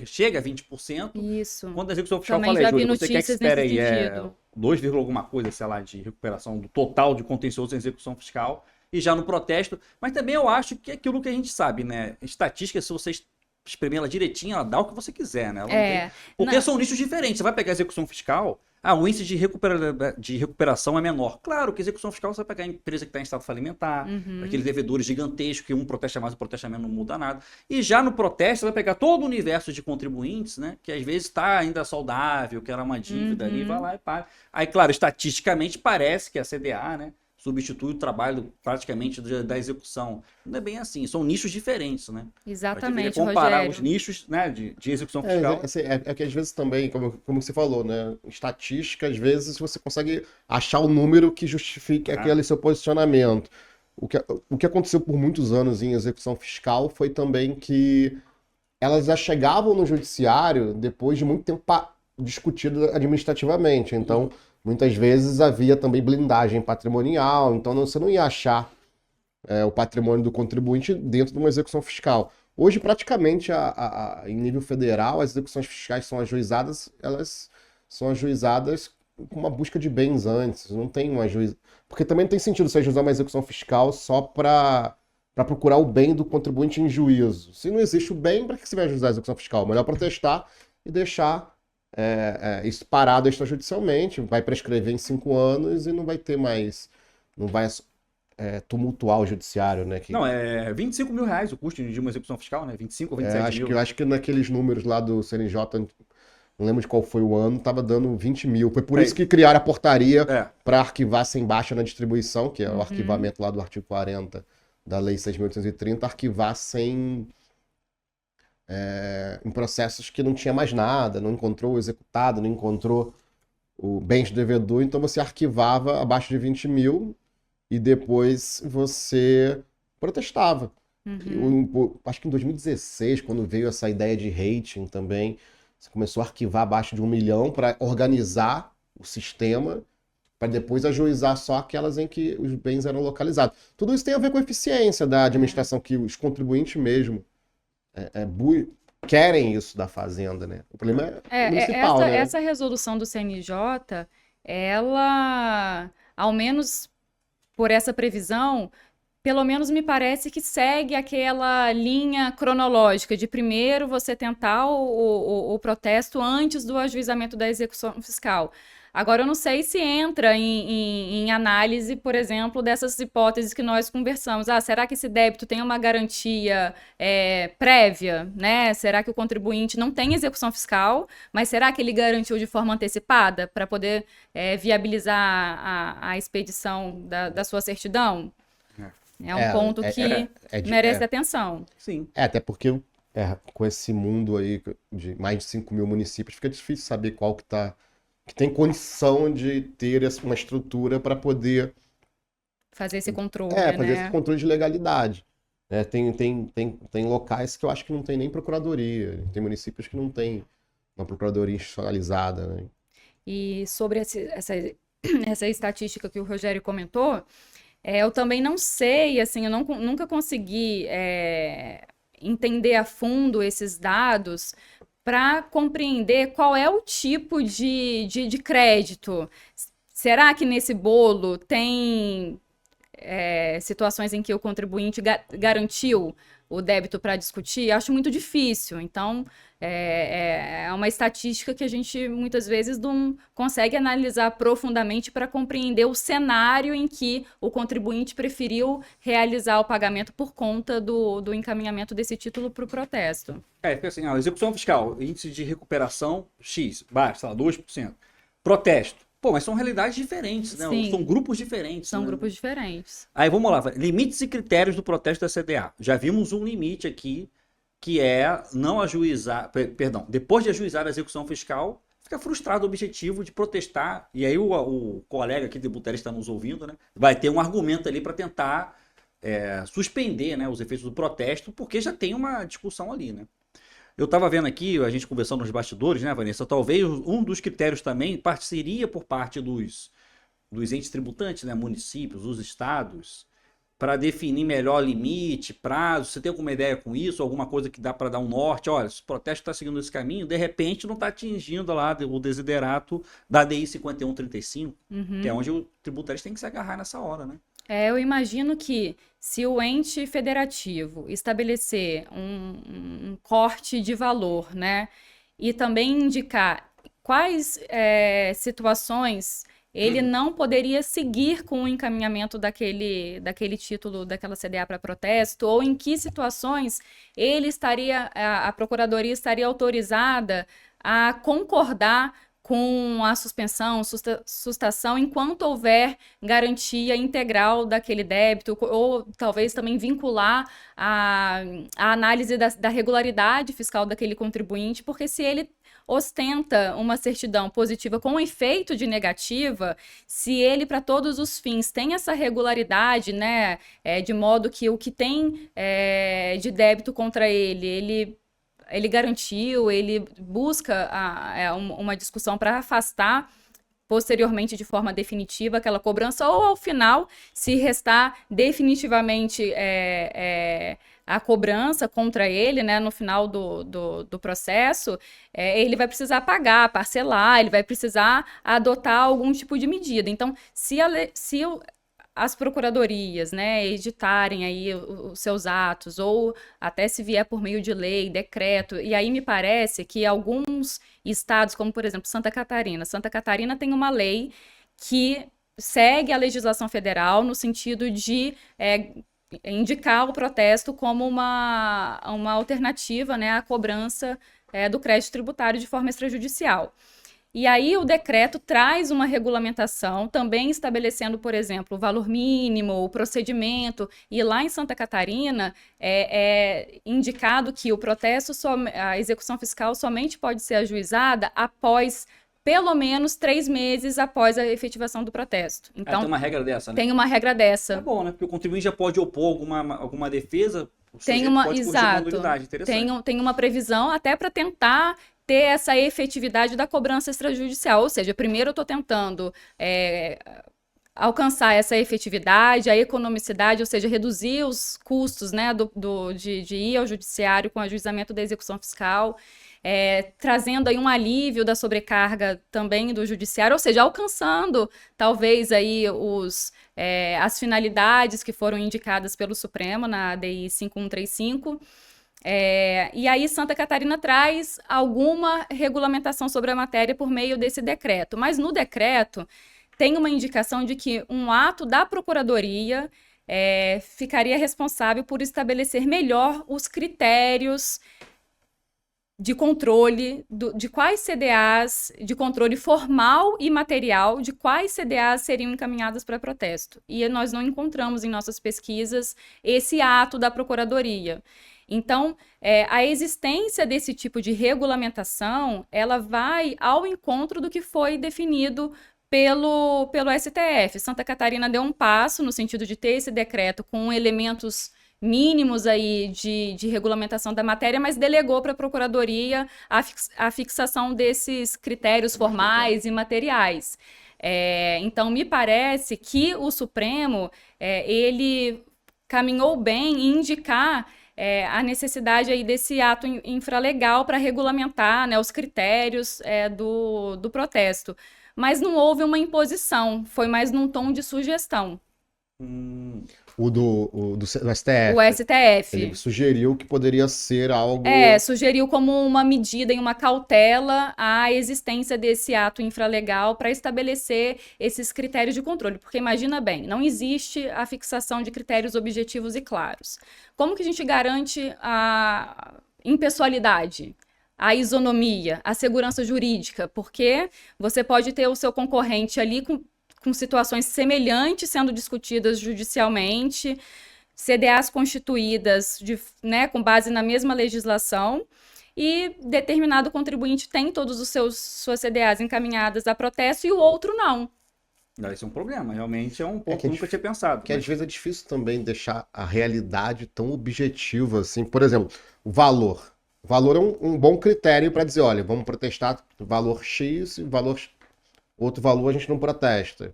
chega a 20%.
Isso.
Quando a execução fiscal
Também
fala,
já vi
Júlio, você quer que
notícias
espere
nesse
aí 2, alguma coisa, sei lá, de recuperação do total de contencioso em execução fiscal e já no protesto. Mas também eu acho que é aquilo que a gente sabe, né? Estatística, se você espremer ela direitinho, ela dá o que você quiser, né? Ela não tem...
É,
Porque são nichos diferentes. Você vai pegar a execução fiscal, o índice de recuperação é menor. Claro que a execução fiscal você vai pegar a empresa que está em estado falimentar,
uhum,
aqueles devedores gigantescos, que um protesta mais, um protesta menos, não muda nada. E já no protesto, você vai pegar todo o universo de contribuintes, né? Que às vezes está ainda saudável, que era uma dívida ali, vai
uhum.
lá e paga. Aí, claro, estatisticamente parece que a CDA, né? Substitui o trabalho praticamente da execução. Não é bem assim, são nichos diferentes, né? A gente deveria
Exatamente,
comparar os
Rogério.
nichos, né, de execução
É,
fiscal.
assim, é que às vezes também, como você falou, né? Estatística, às vezes você consegue achar o número que justifique
Né?
aquele seu posicionamento. O que aconteceu por muitos anos em execução fiscal foi também que elas já chegavam no judiciário depois de muito tempo discutido administrativamente. Então, muitas vezes havia também blindagem patrimonial, então você não ia achar o patrimônio do contribuinte dentro de uma execução fiscal. Hoje, praticamente, em nível federal, as execuções fiscais são ajuizadas, elas são ajuizadas com uma busca de bens antes, não tem uma juiz... Porque também não tem sentido você ajuizar uma execução fiscal só para procurar o bem do contribuinte em juízo. Se não existe o bem, para que você vai ajuizar a execução fiscal? Melhor protestar e deixar isso parado extrajudicialmente, vai prescrever em 5 anos e não vai ter mais, não vai tumultuar o judiciário, né?
Não, é R$ 25.000 o custo de uma execução fiscal, né? 25 ou 27 mil.
Eu acho que naqueles números lá do CNJ, não lembro de qual foi o ano, estava dando 20 mil. Foi por
É,
isso que criaram a portaria
é,
para arquivar sem baixa na distribuição, que é o
Uhum.
arquivamento lá do artigo 40 da Lei 6.830, arquivar sem em processos que não tinha mais nada, não encontrou o executado, não encontrou o bens do devedor, então você arquivava abaixo de 20 mil e depois você protestava.
Uhum.
Acho que em 2016, quando veio essa ideia de rating também, você começou a arquivar abaixo de 1 milhão para organizar o sistema, para depois ajuizar só aquelas em que os bens eram localizados. Tudo isso tem a ver com a eficiência da
É.
administração, que os contribuintes mesmo é, é, bu- querem isso da fazenda, né? O problema é o municipal, né?
Essa resolução do CNJ, ela, ao menos por essa previsão, pelo menos me parece que segue aquela linha cronológica de primeiro você tentar o protesto antes do ajuizamento da execução fiscal. Agora, eu não sei se entra em análise, por exemplo, dessas hipóteses que nós conversamos. Ah, será que esse débito tem uma garantia prévia, né? Será que o contribuinte não tem execução fiscal, mas será que ele garantiu de forma antecipada para poder viabilizar a expedição da sua certidão? É um
É,
ponto que merece
é,
atenção.
sim.
até porque com esse mundo aí de mais de 5 mil municípios, fica difícil saber qual que tem condição de ter uma estrutura para poder
Fazer esse controle,
fazer esse
né?
controle de legalidade. Tem locais que eu acho que não tem nem procuradoria, tem municípios que não tem uma procuradoria institucionalizada, né?
E sobre essa estatística que o Rogério comentou, eu também não sei, assim, eu nunca consegui entender a fundo esses dados para compreender qual é o tipo de crédito. Será que nesse bolo tem situações em que o contribuinte garantiu o débito para discutir? Acho muito difícil. Então, é uma estatística que a gente muitas vezes não consegue analisar profundamente para compreender o cenário em que o contribuinte preferiu realizar o pagamento por conta do encaminhamento desse título para o protesto.
Fica assim, execução fiscal, índice de recuperação X, baixo, sei lá, 2%. Protesto. Pô, mas são realidades diferentes, né?
Sim.
São grupos diferentes.
São
né?
grupos diferentes.
Aí vamos lá, limites e critérios do protesto da CDA. Já vimos um limite aqui, que é não ajuizar, perdão, depois de ajuizar a execução fiscal, fica frustrado o objetivo de protestar. E aí o colega aqui, tributarista, está nos ouvindo, né? Vai ter um argumento ali para tentar suspender, né, os efeitos do protesto, porque já tem uma discussão ali, né? Eu estava vendo aqui, a gente conversando nos bastidores, né, Vanessa? Talvez um dos critérios também seria por parte dos entes tributantes, né, municípios, os estados, para definir melhor limite, prazo. Você tem alguma ideia com isso? Alguma coisa que dá para dar um norte? Olha, se o protesto está seguindo esse caminho, de repente não está atingindo lá o desiderato da DI 5135, que é onde o tributarista tem que se agarrar nessa hora, né?
Eu imagino que se o ente federativo estabelecer um corte de valor, né, e também indicar quais situações ele não poderia seguir com o encaminhamento daquele título, daquela CDA para protesto, ou em que situações a Procuradoria estaria autorizada a concordar com a suspensão, sustação, enquanto houver garantia integral daquele débito, ou talvez também vincular a análise da regularidade fiscal daquele contribuinte, porque se ele ostenta uma certidão positiva com efeito de negativa, se ele, para todos os fins, tem essa regularidade, né, de modo que o que tem de débito contra ele garantiu, ele busca uma discussão para afastar posteriormente de forma definitiva aquela cobrança, ou ao final, se restar definitivamente a cobrança contra ele, né, no final do processo, ele vai precisar pagar, parcelar, ele vai precisar adotar algum tipo de medida. Então, se as procuradorias, né, editarem aí os seus atos, ou até se vier por meio de lei, decreto, e aí me parece que alguns estados, como por exemplo Santa Catarina tem uma lei que segue a legislação federal no sentido de indicar o protesto como uma alternativa, né, à cobrança do crédito tributário de forma extrajudicial. E aí o decreto traz uma regulamentação, também estabelecendo, por exemplo, o valor mínimo, o procedimento, e lá em Santa Catarina é indicado que o protesto, a execução fiscal somente pode ser ajuizada após pelo menos 3 meses após a efetivação do protesto. Então,
tem uma regra dessa, né?
Tem uma regra dessa.
É bom, né? Porque o contribuinte já pode opor alguma defesa,
tem uma previsão até para tentar ter essa efetividade da cobrança extrajudicial. Ou seja, primeiro eu estou tentando alcançar essa efetividade, a economicidade, ou seja, reduzir os custos, né, de ir ao judiciário com o ajuizamento da execução fiscal, trazendo aí um alívio da sobrecarga também do judiciário, ou seja, alcançando talvez aí as finalidades que foram indicadas pelo Supremo na DI 5135. E aí Santa Catarina traz alguma regulamentação sobre a matéria por meio desse decreto. Mas no decreto tem uma indicação de que um ato da Procuradoria ficaria responsável por estabelecer melhor os critérios de controle de quais CDAs, de controle formal e material, de quais CDAs seriam encaminhadas para protesto. E nós não encontramos em nossas pesquisas esse ato da Procuradoria. Então, a existência desse tipo de regulamentação, ela vai ao encontro do que foi definido pelo STF. Santa Catarina deu um passo no sentido de ter esse decreto com elementos mínimos aí de regulamentação da matéria, mas delegou para a Procuradoria a fixação desses critérios formais e materiais. Então, me parece que o Supremo, ele caminhou bem em indicar a necessidade aí desse ato infralegal para regulamentar, né, os critérios do protesto. Mas não houve uma imposição, foi mais num tom de sugestão.
O do
O
STF.
STF.
Ele sugeriu que poderia ser algo.
Sugeriu como uma medida e uma cautela a existência desse ato infralegal para estabelecer esses critérios de controle. Porque imagina bem, não existe a fixação de critérios objetivos e claros. Como que a gente garante a impessoalidade? A isonomia, a segurança jurídica, porque você pode ter o seu concorrente ali com situações semelhantes sendo discutidas judicialmente, CDAs constituídas né, com base na mesma legislação, e determinado contribuinte tem todos os suas CDAs encaminhadas a protesto e o outro não.
Isso é um problema, realmente é um ponto que eu nunca tinha pensado.
Porque às vezes é difícil também deixar a realidade tão objetiva assim. Por exemplo, o valor. O valor é um bom critério para dizer, olha, vamos protestar valor X e outro valor a gente não protesta.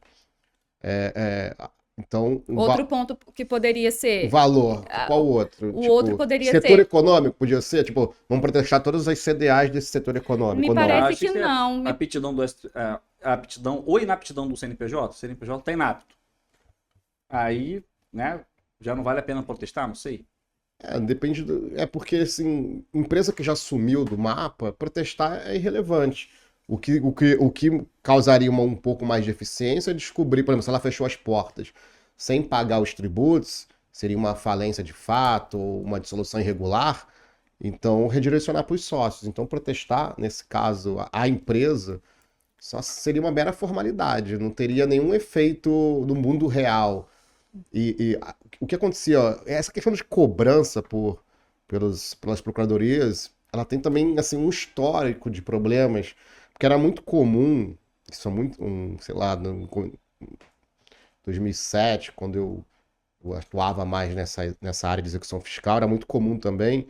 Então,
outro ponto que poderia ser...
O valor, qual outro?
O outro poderia
setor econômico podia ser? Tipo, vamos protestar todas as CDAs desse setor econômico.
Me parece que não.
A aptidão a aptidão ou inaptidão do CNPJ, o CNPJ está inapto. Aí, né, já não vale a pena protestar, não sei.
Depende É porque, assim, empresa que já sumiu do mapa, protestar é irrelevante. O que causaria um pouco mais de eficiência é descobrir, por exemplo, se ela fechou as portas sem pagar os tributos, seria uma falência de fato, ou uma dissolução irregular, então redirecionar para os sócios. Então, protestar, nesse caso, a empresa, só seria uma mera formalidade, não teria nenhum efeito no mundo real. E o que acontecia, essa questão de cobrança pelas procuradorias, ela tem também assim, um histórico de problemas, porque era muito comum, isso é muito, sei lá, em 2007, quando eu atuava mais nessa área de execução fiscal, era muito comum também,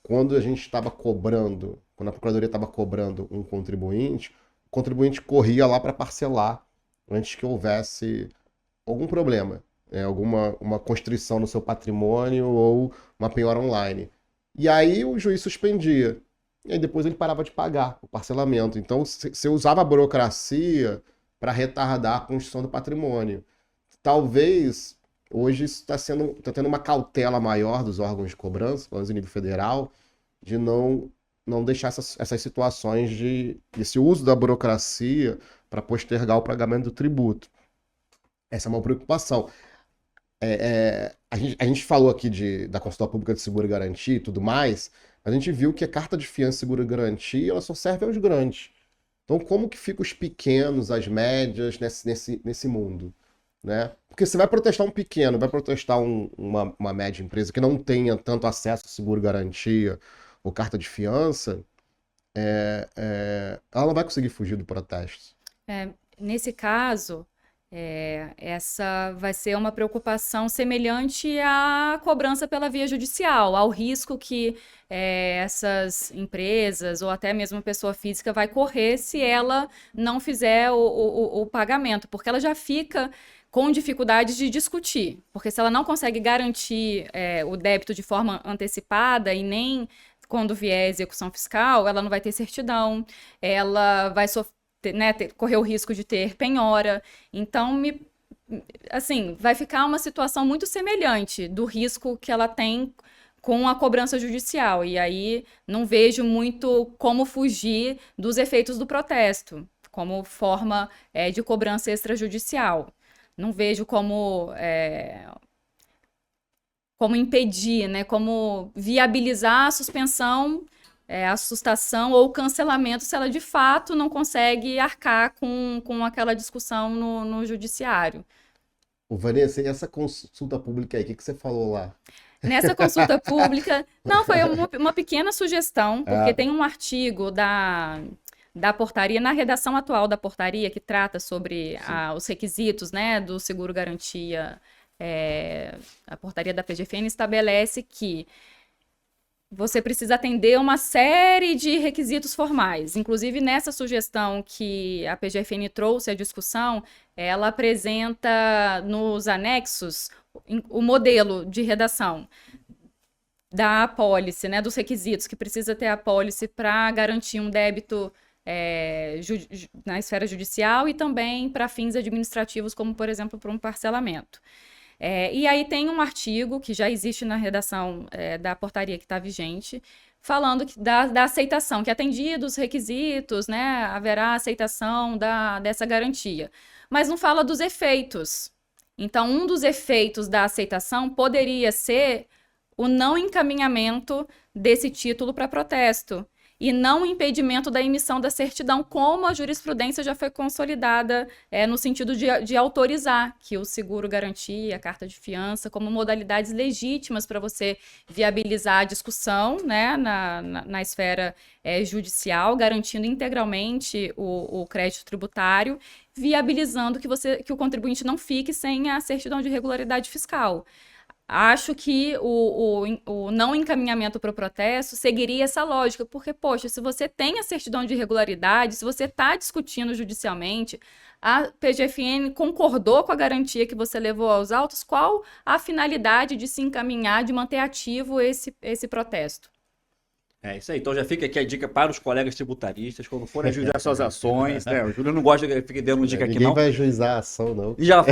quando quando a procuradoria estava cobrando um contribuinte, o contribuinte corria lá para parcelar antes que houvesse algum problema. Uma constrição no seu patrimônio ou uma penhora online. E aí o juiz suspendia. E aí depois ele parava de pagar o parcelamento. Então você usava a burocracia para retardar a constituição do patrimônio. Talvez hoje isso está tendo uma cautela maior dos órgãos de cobrança, pelo menos em nível federal, de não deixar essas situações desse uso da burocracia para postergar o pagamento do tributo. Essa é uma preocupação. A gente falou aqui da consulta pública de seguro e garantia e tudo mais, mas a gente viu que a carta de fiança, seguro e garantia, ela só serve aos grandes. Então, como que ficam os pequenos, as médias nesse mundo? Né? Porque você vai protestar um pequeno, vai protestar uma média empresa que não tenha tanto acesso a seguro e garantia ou carta de fiança, ela não vai conseguir fugir do protesto.
Nesse caso... essa vai ser uma preocupação semelhante à cobrança pela via judicial, ao risco que essas empresas ou até mesmo a pessoa física vai correr se ela não fizer o pagamento, porque ela já fica com dificuldades de discutir, porque se ela não consegue garantir o débito de forma antecipada e nem quando vier a execução fiscal, ela não vai ter certidão, ela vai sofrer, né, correr o risco de ter penhora. Então, assim, vai ficar uma situação muito semelhante do risco que ela tem com a cobrança judicial. E aí não vejo muito como fugir dos efeitos do protesto, como forma de cobrança extrajudicial. Não vejo como impedir, né, como viabilizar a suspensão, a sustação ou cancelamento se ela de fato não consegue arcar com aquela discussão no judiciário.
Vanessa, e essa consulta pública aí, o que você falou lá?
Nessa consulta pública, não, foi uma pequena sugestão, porque tem um artigo da portaria, na redação atual da portaria, que trata sobre os requisitos, né, do seguro-garantia. A portaria da PGFN estabelece que você precisa atender uma série de requisitos formais. Inclusive, nessa sugestão que a PGFN trouxe à discussão, ela apresenta nos anexos o modelo de redação da apólice, né, dos requisitos que precisa ter a apólice para garantir um débito na esfera judicial e também para fins administrativos, como, por exemplo, para um parcelamento. E aí tem um artigo que já existe na redação da portaria que está vigente, falando da aceitação, que atendidos os requisitos, né, haverá aceitação dessa garantia. Mas não fala dos efeitos. Então, um dos efeitos da aceitação poderia ser o não encaminhamento desse título para protesto e não o impedimento da emissão da certidão, como a jurisprudência já foi consolidada no sentido de autorizar que o seguro-garantia, a carta de fiança, como modalidades legítimas para você viabilizar a discussão, né, na esfera judicial, garantindo integralmente o crédito tributário, viabilizando que o contribuinte não fique sem a certidão de regularidade fiscal. Acho que o não encaminhamento para o protesto seguiria essa lógica, porque, poxa, se você tem a certidão de irregularidade, se você está discutindo judicialmente, a PGFN concordou com a garantia que você levou aos autos, qual a finalidade de se encaminhar, de manter ativo esse protesto?
É isso aí. Então já fica aqui a dica para os colegas tributaristas, quando forem ajuizar suas ações, né? O Júlio não gosta de ficar dando dica aqui,
Ninguém
não.
vai ajuizar a ação, não.
E já,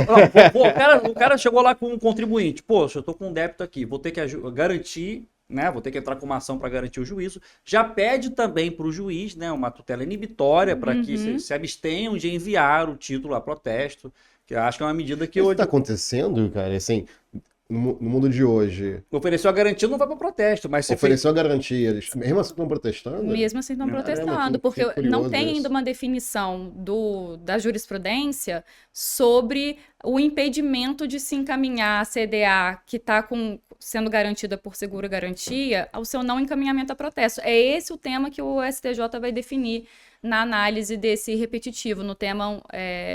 o cara chegou lá com um contribuinte. Poxa, eu tô com um débito aqui, vou ter que garantir, né? Vou ter que entrar com uma ação para garantir o juízo. Já pede também para o juiz, né, uma tutela inibitória para que se abstenham de enviar o título a protesto, que eu acho que é uma medida que
Isso
hoje
está acontecendo, cara, assim, no mundo de hoje.
ofereceu a garantia, não vai para protesto, mas se
Ofereceu a garantia, eles mesmo assim estão protestando?
Mesmo assim estão
Caramba,
protestando,
que
porque não
curioso
tem
isso.
ainda uma definição da jurisprudência sobre o impedimento de se encaminhar a CDA que está sendo garantida por seguro-garantia ao seu não encaminhamento a protesto. É esse o tema que o STJ vai definir na análise desse repetitivo, no tema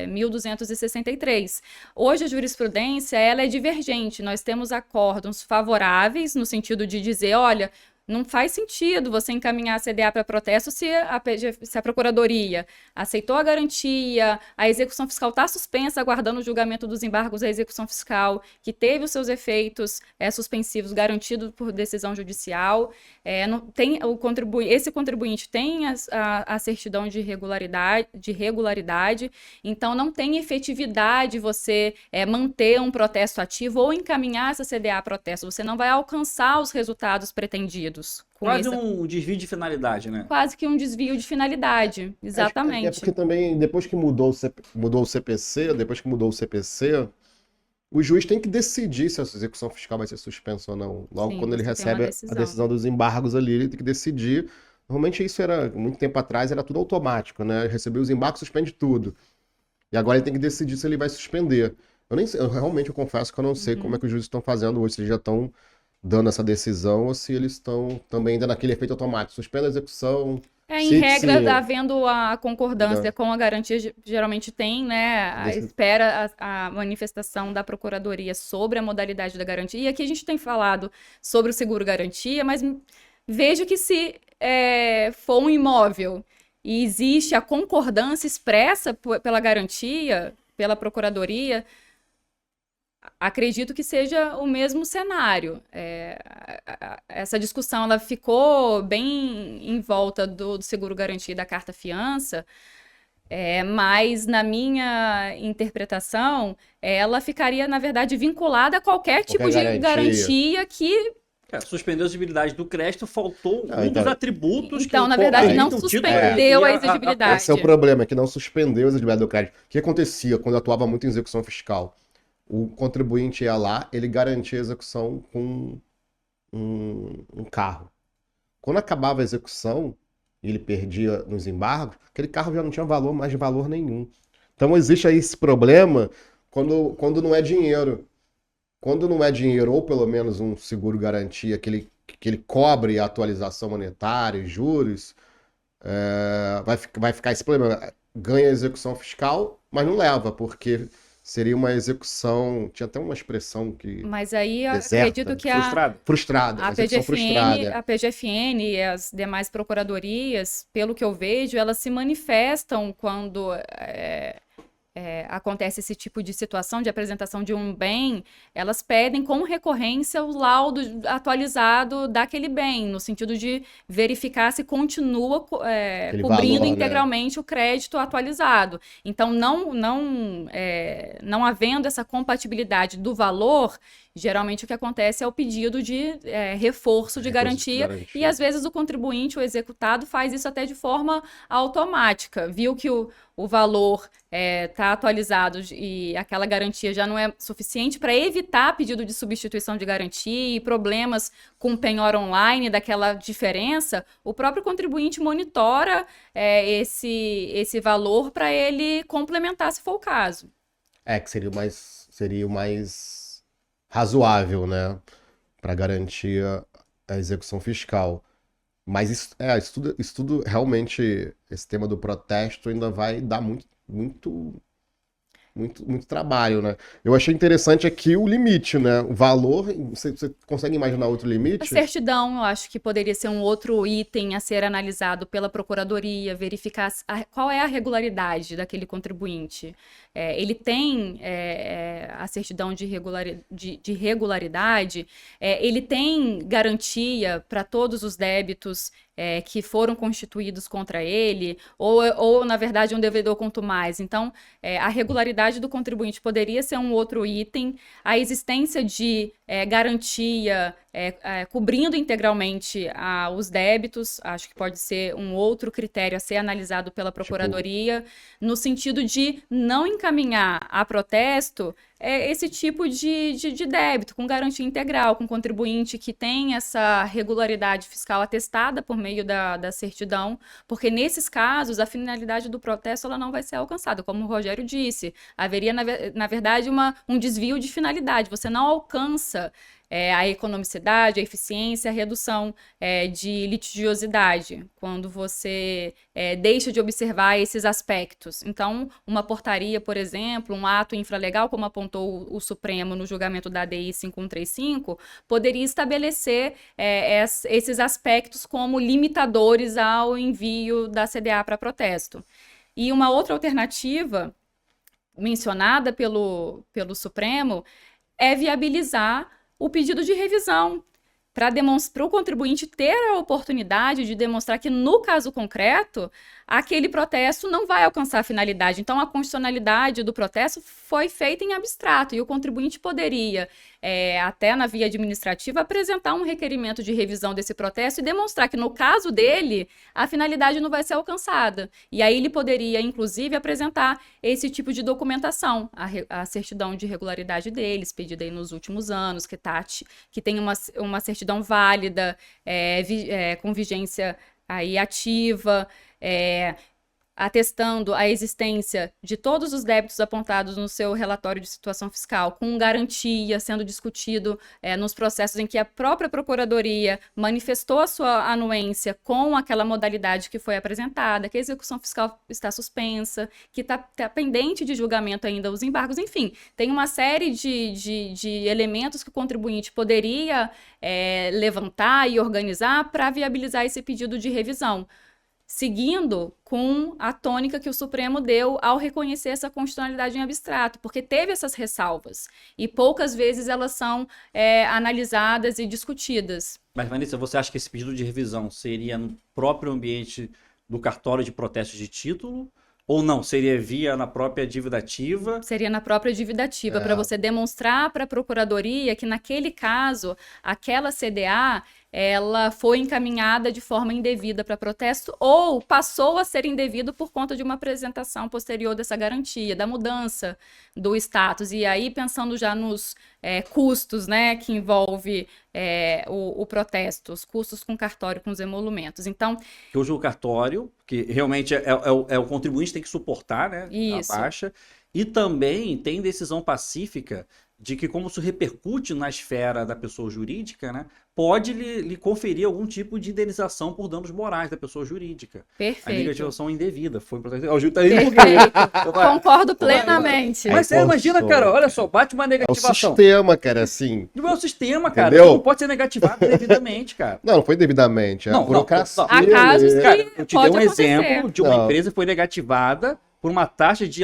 1263. Hoje a jurisprudência ela é divergente, nós temos acórdãos favoráveis no sentido de dizer, olha, não faz sentido você encaminhar a CDA para protesto se a Procuradoria aceitou a garantia, a execução fiscal está suspensa, aguardando o julgamento dos embargos da execução fiscal, que teve os seus efeitos suspensivos garantidos por decisão judicial. Esse contribuinte tem a certidão de regularidade, então não tem efetividade você manter um protesto ativo ou encaminhar essa CDA a protesto. Você não vai alcançar os resultados pretendidos.
Quase um desvio de finalidade, né?
Quase que um desvio de finalidade, exatamente.
É porque também, depois que mudou o CPC, o juiz tem que decidir se a execução fiscal vai ser suspensa ou não. Logo,
Sim,
quando ele
você tem uma
recebe a decisão dos embargos ali, ele tem que decidir. Normalmente isso era, muito tempo atrás, era tudo automático, né? Recebeu os embargos, suspende tudo. E agora ele tem que decidir se ele vai suspender. Realmente eu confesso que eu não sei como é que os juízes estão fazendo hoje, se eles já estão dando essa decisão ou se eles estão também ainda naquele efeito automático. Suspenda a execução.
Em regra, havendo a concordância com a garantia, geralmente tem, né? Espera a manifestação da Procuradoria sobre a modalidade da garantia. E aqui a gente tem falado sobre o seguro-garantia, mas vejo que se for um imóvel e existe a concordância expressa pela garantia, pela Procuradoria, acredito que seja o mesmo cenário. Essa discussão ela ficou bem em volta do seguro-garantia e da carta-fiança, mas na minha interpretação, ela ficaria, na verdade, vinculada a qualquer tipo de garantia que...
Suspendeu a exigibilidade do crédito, faltou dos atributos
então, na verdade, não suspendeu a exigibilidade.
Esse é o problema, que não suspendeu a exigibilidade do crédito. O que acontecia quando eu atuava muito em execução fiscal? O contribuinte ia lá, ele garantia a execução com um carro. Quando acabava a execução, e ele perdia nos embargos, aquele carro já não tinha mais valor nenhum. Então existe aí esse problema quando não é dinheiro. Quando não é dinheiro, ou pelo menos um seguro-garantia que ele cobre a atualização monetária, juros, vai ficar esse problema. Ganha a execução fiscal, mas não leva, porque seria uma execução, tinha até uma expressão que
Mas aí eu
deserta,
acredito que
frustrada, uma execução frustrada.
a PGFN e as demais procuradorias, pelo que eu vejo, elas se manifestam quando acontece esse tipo de situação de apresentação de um bem, elas pedem com recorrência o laudo atualizado daquele bem, no sentido de verificar se continua
Aquele
cobrindo
valor, né?
integralmente o crédito atualizado. Então, não havendo essa compatibilidade do valor, geralmente o que acontece é o pedido de reforço de garantia, e às vezes o contribuinte, o executado, faz isso até de forma automática. Viu que o valor está atualizado e aquela garantia já não é suficiente para evitar pedido de substituição de garantia e problemas com penhora online daquela diferença, o próprio contribuinte monitora esse valor para ele complementar se for o caso.
Que seria o mais razoável, né? Para garantir a execução fiscal. Mas isso tudo realmente, esse tema do protesto ainda vai dar muito trabalho, né? Eu achei interessante aqui o limite, né? O valor, você consegue imaginar outro
A
limite?
certidão, eu acho que poderia ser um outro item a ser analisado pela procuradoria, verificar qual é a regularidade daquele contribuinte. Ele tem a certidão de regularidade, ele tem garantia para todos os débitos que foram constituídos contra ele, ou na verdade, um devedor quanto mais. Então, a regularidade do contribuinte poderia ser um outro item, a existência de garantia cobrindo integralmente os débitos, acho que pode ser um outro critério a ser analisado pela Procuradoria, no sentido de não encaminhar a protesto esse tipo de débito, com garantia integral, com contribuinte que tem essa regularidade fiscal atestada por meio da certidão, porque nesses casos a finalidade do protesto ela não vai ser alcançada, como o Rogério disse, haveria na verdade um desvio de finalidade, você não alcança a economicidade, a eficiência, a redução de litigiosidade, quando você deixa de observar esses aspectos. Então, uma portaria, por exemplo, um ato infralegal, como apontou o Supremo no julgamento da ADI 5135, poderia estabelecer esses aspectos como limitadores ao envio da CDA para protesto. E uma outra alternativa mencionada pelo Supremo é viabilizar o pedido de revisão, para o contribuinte ter a oportunidade de demonstrar que, no caso concreto, aquele protesto não vai alcançar a finalidade. Então, a constitucionalidade do protesto foi feita em abstrato e o contribuinte poderia, até na via administrativa, apresentar um requerimento de revisão desse protesto e demonstrar que, no caso dele, a finalidade não vai ser alcançada. E aí ele poderia, inclusive, apresentar esse tipo de documentação, a certidão de regularidade dele, expedida aí nos últimos anos, que tem uma certidão válida, com vigência aí ativa, atestando a existência de todos os débitos apontados no seu relatório de situação fiscal, com garantia, sendo discutido nos processos em que a própria Procuradoria manifestou a sua anuência com aquela modalidade que foi apresentada, que a execução fiscal está suspensa, que está pendente de julgamento ainda os embargos, enfim, tem uma série de elementos que o contribuinte poderia levantar e organizar para viabilizar esse pedido de revisão, seguindo com a tônica que o Supremo deu ao reconhecer essa constitucionalidade em abstrato, porque teve essas ressalvas, e poucas vezes elas são analisadas e discutidas.
Mas, Vanessa, você acha que esse pedido de revisão seria no próprio ambiente do cartório de protestos de título? Ou não? Seria na própria dívida ativa?
Seria na própria dívida ativa, para você demonstrar para a Procuradoria que, naquele caso, aquela CDA ela foi encaminhada de forma indevida para protesto ou passou a ser indevido por conta de uma apresentação posterior dessa garantia, da mudança do status. E aí, pensando já nos custos, né, que envolve o protesto, os custos com cartório, com os emolumentos. Então,
hoje o cartório, que realmente o contribuinte tem que suportar, né,
isso.
a baixa, e também tem decisão pacífica de que como isso repercute na esfera da pessoa jurídica, né, pode lhe conferir algum tipo de indenização por danos morais da pessoa jurídica. A
Perfeito.
negativação indevida foi protegida. O Gil tá aí porque...
Perfeito. Concordo plenamente.
Mas você imagina, cara, olha só, bate uma
É o
negativação.
sistema, cara, assim.
Não é o sistema, cara.
Entendeu?
Não pode ser negativado devidamente, cara.
Não foi devidamente. É a burocracia.
Há casos
né?
que
Cara, eu te dei
pode
um
acontecer.
exemplo de uma
Não.
empresa que foi negativada por uma taxa de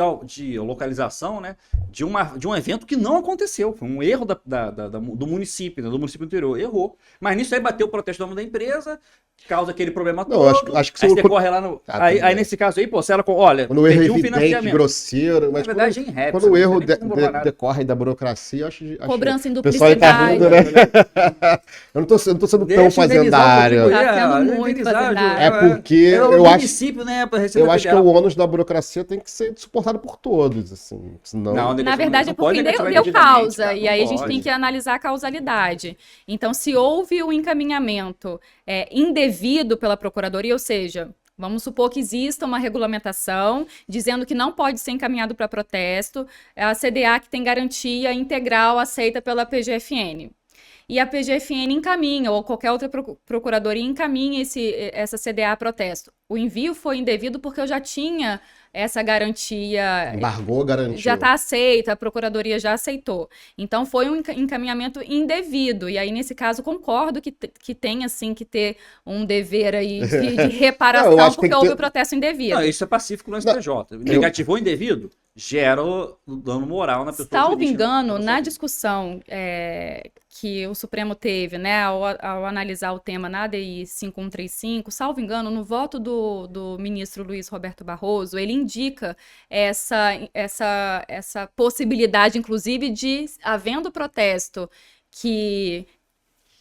localização, né, de um evento que não aconteceu. Foi um erro do município, né, do município interior. Errou. Mas nisso aí bateu o protesto do nome da empresa, causa aquele problema
Não,
todo.
acho que
aí
isso-
você corre lá no...
Ah,
aí,
tudo bem.
nesse caso aí, pô, se ela... Olha,
Quando o erro é
perdi um
evidente,
financiamento.
grosseiro, mas
Na verdade, em rap,
quando
você
o
não
erro
tem nem como provar nada.
decorre da burocracia, eu acho
Cobrança em
o pessoal aí tá
duplicidade.
rindo, né? Eu não tô sendo tão
Deixa eu indenizar
fazendário.
um pouquinho,
Tá sendo muito
indenizar,
fazendário.
É porque
é o
eu acho,
município, né, pra Receita
eu acho que
Federal.
o ônus da burocracia tem que ser suportado por todos, assim. Senão...
Na verdade, é porque deu causa, e aí a gente tem que analisar a causalidade. Então, se houve o encaminhamento indevido pela Procuradoria, ou seja, vamos supor que exista uma regulamentação dizendo que não pode ser encaminhado para protesto, é a CDA que tem garantia integral aceita pela PGFN. E a PGFN encaminha, ou qualquer outra procuradoria encaminha essa CDA a protesto. O envio foi indevido porque eu já tinha essa garantia.
Embargou, garantiu.
Já está aceita, a procuradoria já aceitou. Então, foi um encaminhamento indevido. E aí, nesse caso, concordo que tem, assim, que ter um dever aí de reparação,
Não, eu acho que
porque
tem que
houve
ter-
o protesto indevido.
Não, isso é pacífico no STJ. Negativou indevido, gera o dano moral na pessoa.
Salvo
jurídica.
engano, na discussão que o Supremo teve, né, ao analisar o tema na ADI 5135, salvo engano, no voto do ministro Luiz Roberto Barroso, ele indica essa possibilidade, inclusive, de, havendo protesto que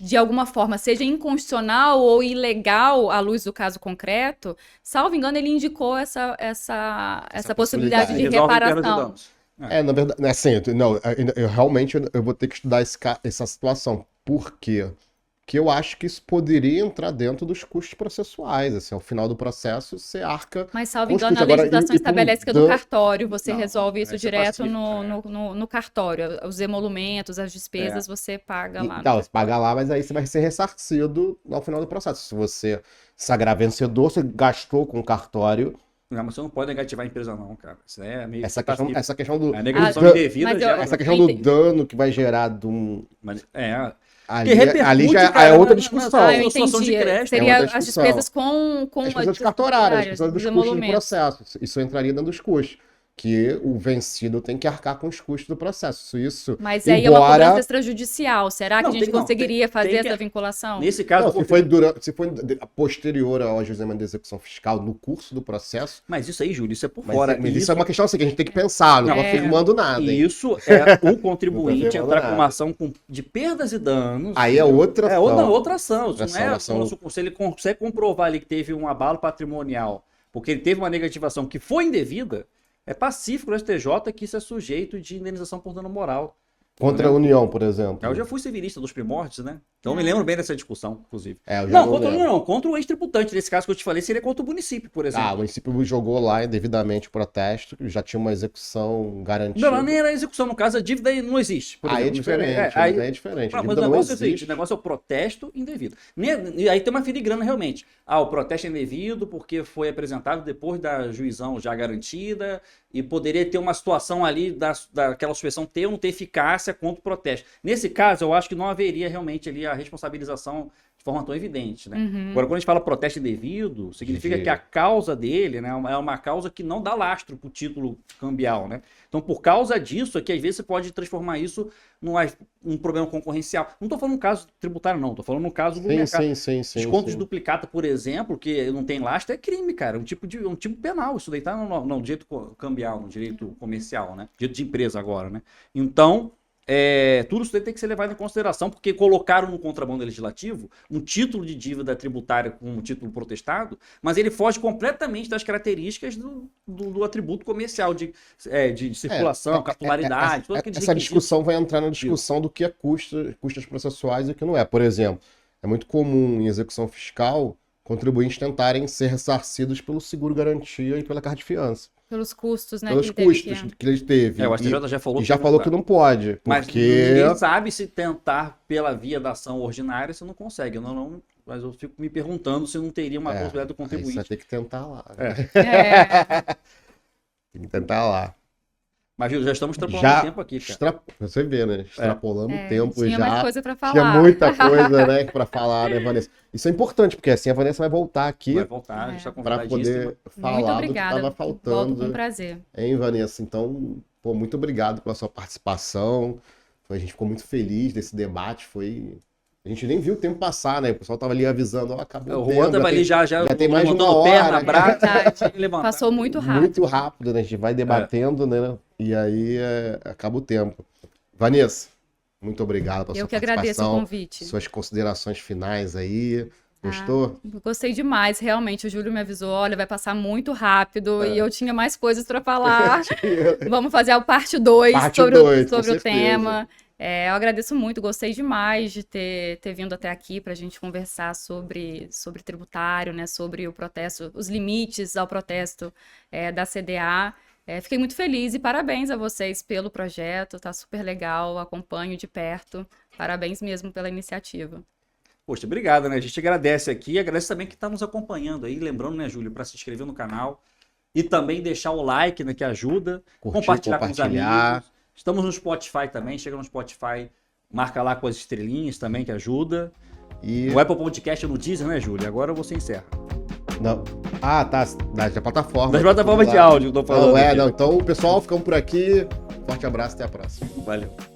de alguma forma seja inconstitucional ou ilegal à luz do caso concreto, salvo engano, ele indicou essa possibilidade de
Resolve perdas e
reparação.
danos.
Na verdade, assim, eu realmente eu vou ter que estudar essa situação. Por quê? Porque eu acho que isso poderia entrar dentro dos custos processuais, assim, ao final do processo, você arca
Mas, salvo
com os
engano, a
custos. Agora,
legislação
e por
estabelece que
dan-
no cartório você
Não,
resolve isso
isso é
direto
pacífico,
no cartório. Os emolumentos, as despesas, você paga lá.
Então, você paga lá, mas aí você vai ser ressarcido ao final do processo. Se você sagrar vencedor, você gastou com o cartório.
Não, mas você não pode negativar a empresa, não, cara. Isso é meio
Essa
pacífico.
questão do,
A negativação
do-
indevida
mas eu-
gera...
essa questão do
Entendi.
dano que vai gerar de um.
Mas,
Ali já é outra discussão.
Ah, eu
situação de
entendi.
crédito,
Seria
outra
as
discussão.
despesas com
As despesas cartorárias, as despesas dos custos do
emolumentos.
processo. Isso entraria dentro dos custos. Que o vencido tem que arcar com os custos do processo. Isso.
Mas aí é uma
embora-
cobrança extrajudicial. Será que
Não,
a gente
tem- não,
conseguiria
tem-
fazer
tem que-
essa vinculação?
Nesse caso,
Não, se foi posterior ao ajuizamento da execução fiscal no curso do processo.
mas isso aí, Júlio, isso é por
Mas,
fora.
mas isso é uma questão assim, que a gente tem que pensar, não tô
É.
afirmando nada. Hein?
Isso é o
Não
contribuinte
tá vendo
entrar com
nada.
uma ação de perdas e danos.
Aí é outra
É
ação.
outra ação. Isso não é
Ação.
se ele consegue comprovar ali que teve um abalo patrimonial, porque ele teve uma negativação que foi indevida, é pacífico no STJ que isso é sujeito de indenização por dano moral.
Contra a União, por exemplo.
Eu já fui civilista dos primórdios, né? Então eu me lembro bem dessa discussão, inclusive.
Eu já
Não, contra,
lembro.
não, contra o ex-tributante. Nesse caso que eu te falei, seria contra o município, por exemplo.
O município jogou lá indevidamente o protesto, já tinha uma execução garantida.
Não, nem era execução, no caso, a dívida não existe. Por
Aí é
exemplo.
diferente,
aí
é diferente. A
Mas o
dívida não
negócio é o seguinte,
existe.
o negócio é o protesto indevido. E aí tem uma filigrana realmente. O protesto é indevido porque foi apresentado depois da juizão já garantida e poderia ter uma situação ali daquela suspensão ter ou não ter eficácia contra o protesto. Nesse caso, eu acho que não haveria realmente ali a responsabilização de forma tão evidente, né? Agora, quando a gente fala protesto indevido, significa que a causa dele, né, é uma causa que não dá lastro para o título cambial, né? Então, por causa disso, é que às vezes você pode transformar isso num problema concorrencial. Não estou falando no caso tributário, não. Estou falando no caso do mercado.
Sim.
Desconto de duplicata, por exemplo, que não tem lastro, é crime, cara. Um tipo penal. Isso daí tá no direito cambial, no direito comercial, né? Direito de empresa agora, né? Então, tudo isso daí tem que ser levado em consideração, porque colocaram no contrabando legislativo um título de dívida tributária com um título protestado, mas ele foge completamente das características do atributo comercial, de circulação, capilaridade, todo aquele
Essa
requisito.
discussão vai entrar na discussão do que é custas processuais e o que não é. Por exemplo, é muito comum em execução fiscal contribuintes tentarem ser ressarcidos pelo seguro-garantia e pela carta de fiança.
Pelos custos, né?
pelos
que teve
custos que ele teve.
O STJ já falou
E já falou que não pode,
Mas
porque...
ninguém sabe se tentar pela via da ação ordinária, você não consegue. Mas eu fico me perguntando se não teria uma possibilidade do
Aí você vai
contribuinte.
ter que tentar lá.
É.
Tem que tentar lá.
Mas, Júlio, já estamos extrapolando o tempo aqui, cara.
Você vê, né? Extrapolamos o tempo
tinha
já.
mais coisa pra falar.
Tinha muita coisa, né, pra falar, né, Vanessa? Isso é importante, porque assim a Vanessa vai voltar aqui
Vai voltar, a gente está
para
convidadíssima.
poder
Muito
falar do que
obrigada.
estava
Volto
faltando.
com prazer.
Hein, Vanessa? Então, pô, muito obrigado pela sua participação. A gente ficou muito feliz desse debate. A gente nem viu o tempo passar, né? O pessoal tava ali avisando, ó, acabou
O
o tempo.
Juan tava ali já
tem mais de
levantando
uma
perna,
hora.
braço,
Verdade.
sem levantar.
Passou muito rápido.
Muito rápido, né? A gente vai debatendo, né? E aí acaba o tempo. Vanessa, muito obrigado pela
Eu
sua
que agradeço o
participação.
convite.
Suas considerações finais aí. Gostou?
Gostei demais, realmente. O Júlio me avisou, olha, vai passar muito rápido e eu tinha mais coisas para falar. Vamos fazer a parte 2 sobre o tema. Eu agradeço muito, gostei demais de ter vindo até aqui para a gente conversar sobre tributário, né, sobre o protesto, os limites ao protesto da CDA. Fiquei muito feliz e parabéns a vocês pelo projeto, tá super legal, acompanho de perto. Parabéns mesmo pela iniciativa.
Poxa, obrigado, né? A gente agradece aqui, agradece também que está nos acompanhando aí. Lembrando, né, Júlio, para se inscrever no canal e também deixar o like, né, que ajuda. Compartilhar com os amigos. Estamos no Spotify também, chega no Spotify, marca lá com as estrelinhas também, que ajuda.
E...
No Apple Podcast no Deezer, né, Júlio? Agora você encerra.
Não. Ah, tá. Da plataforma.
Das plataformas de áudio, tô falando.
Não, então, pessoal, ficamos por aqui. Forte abraço, até a próxima.
Valeu.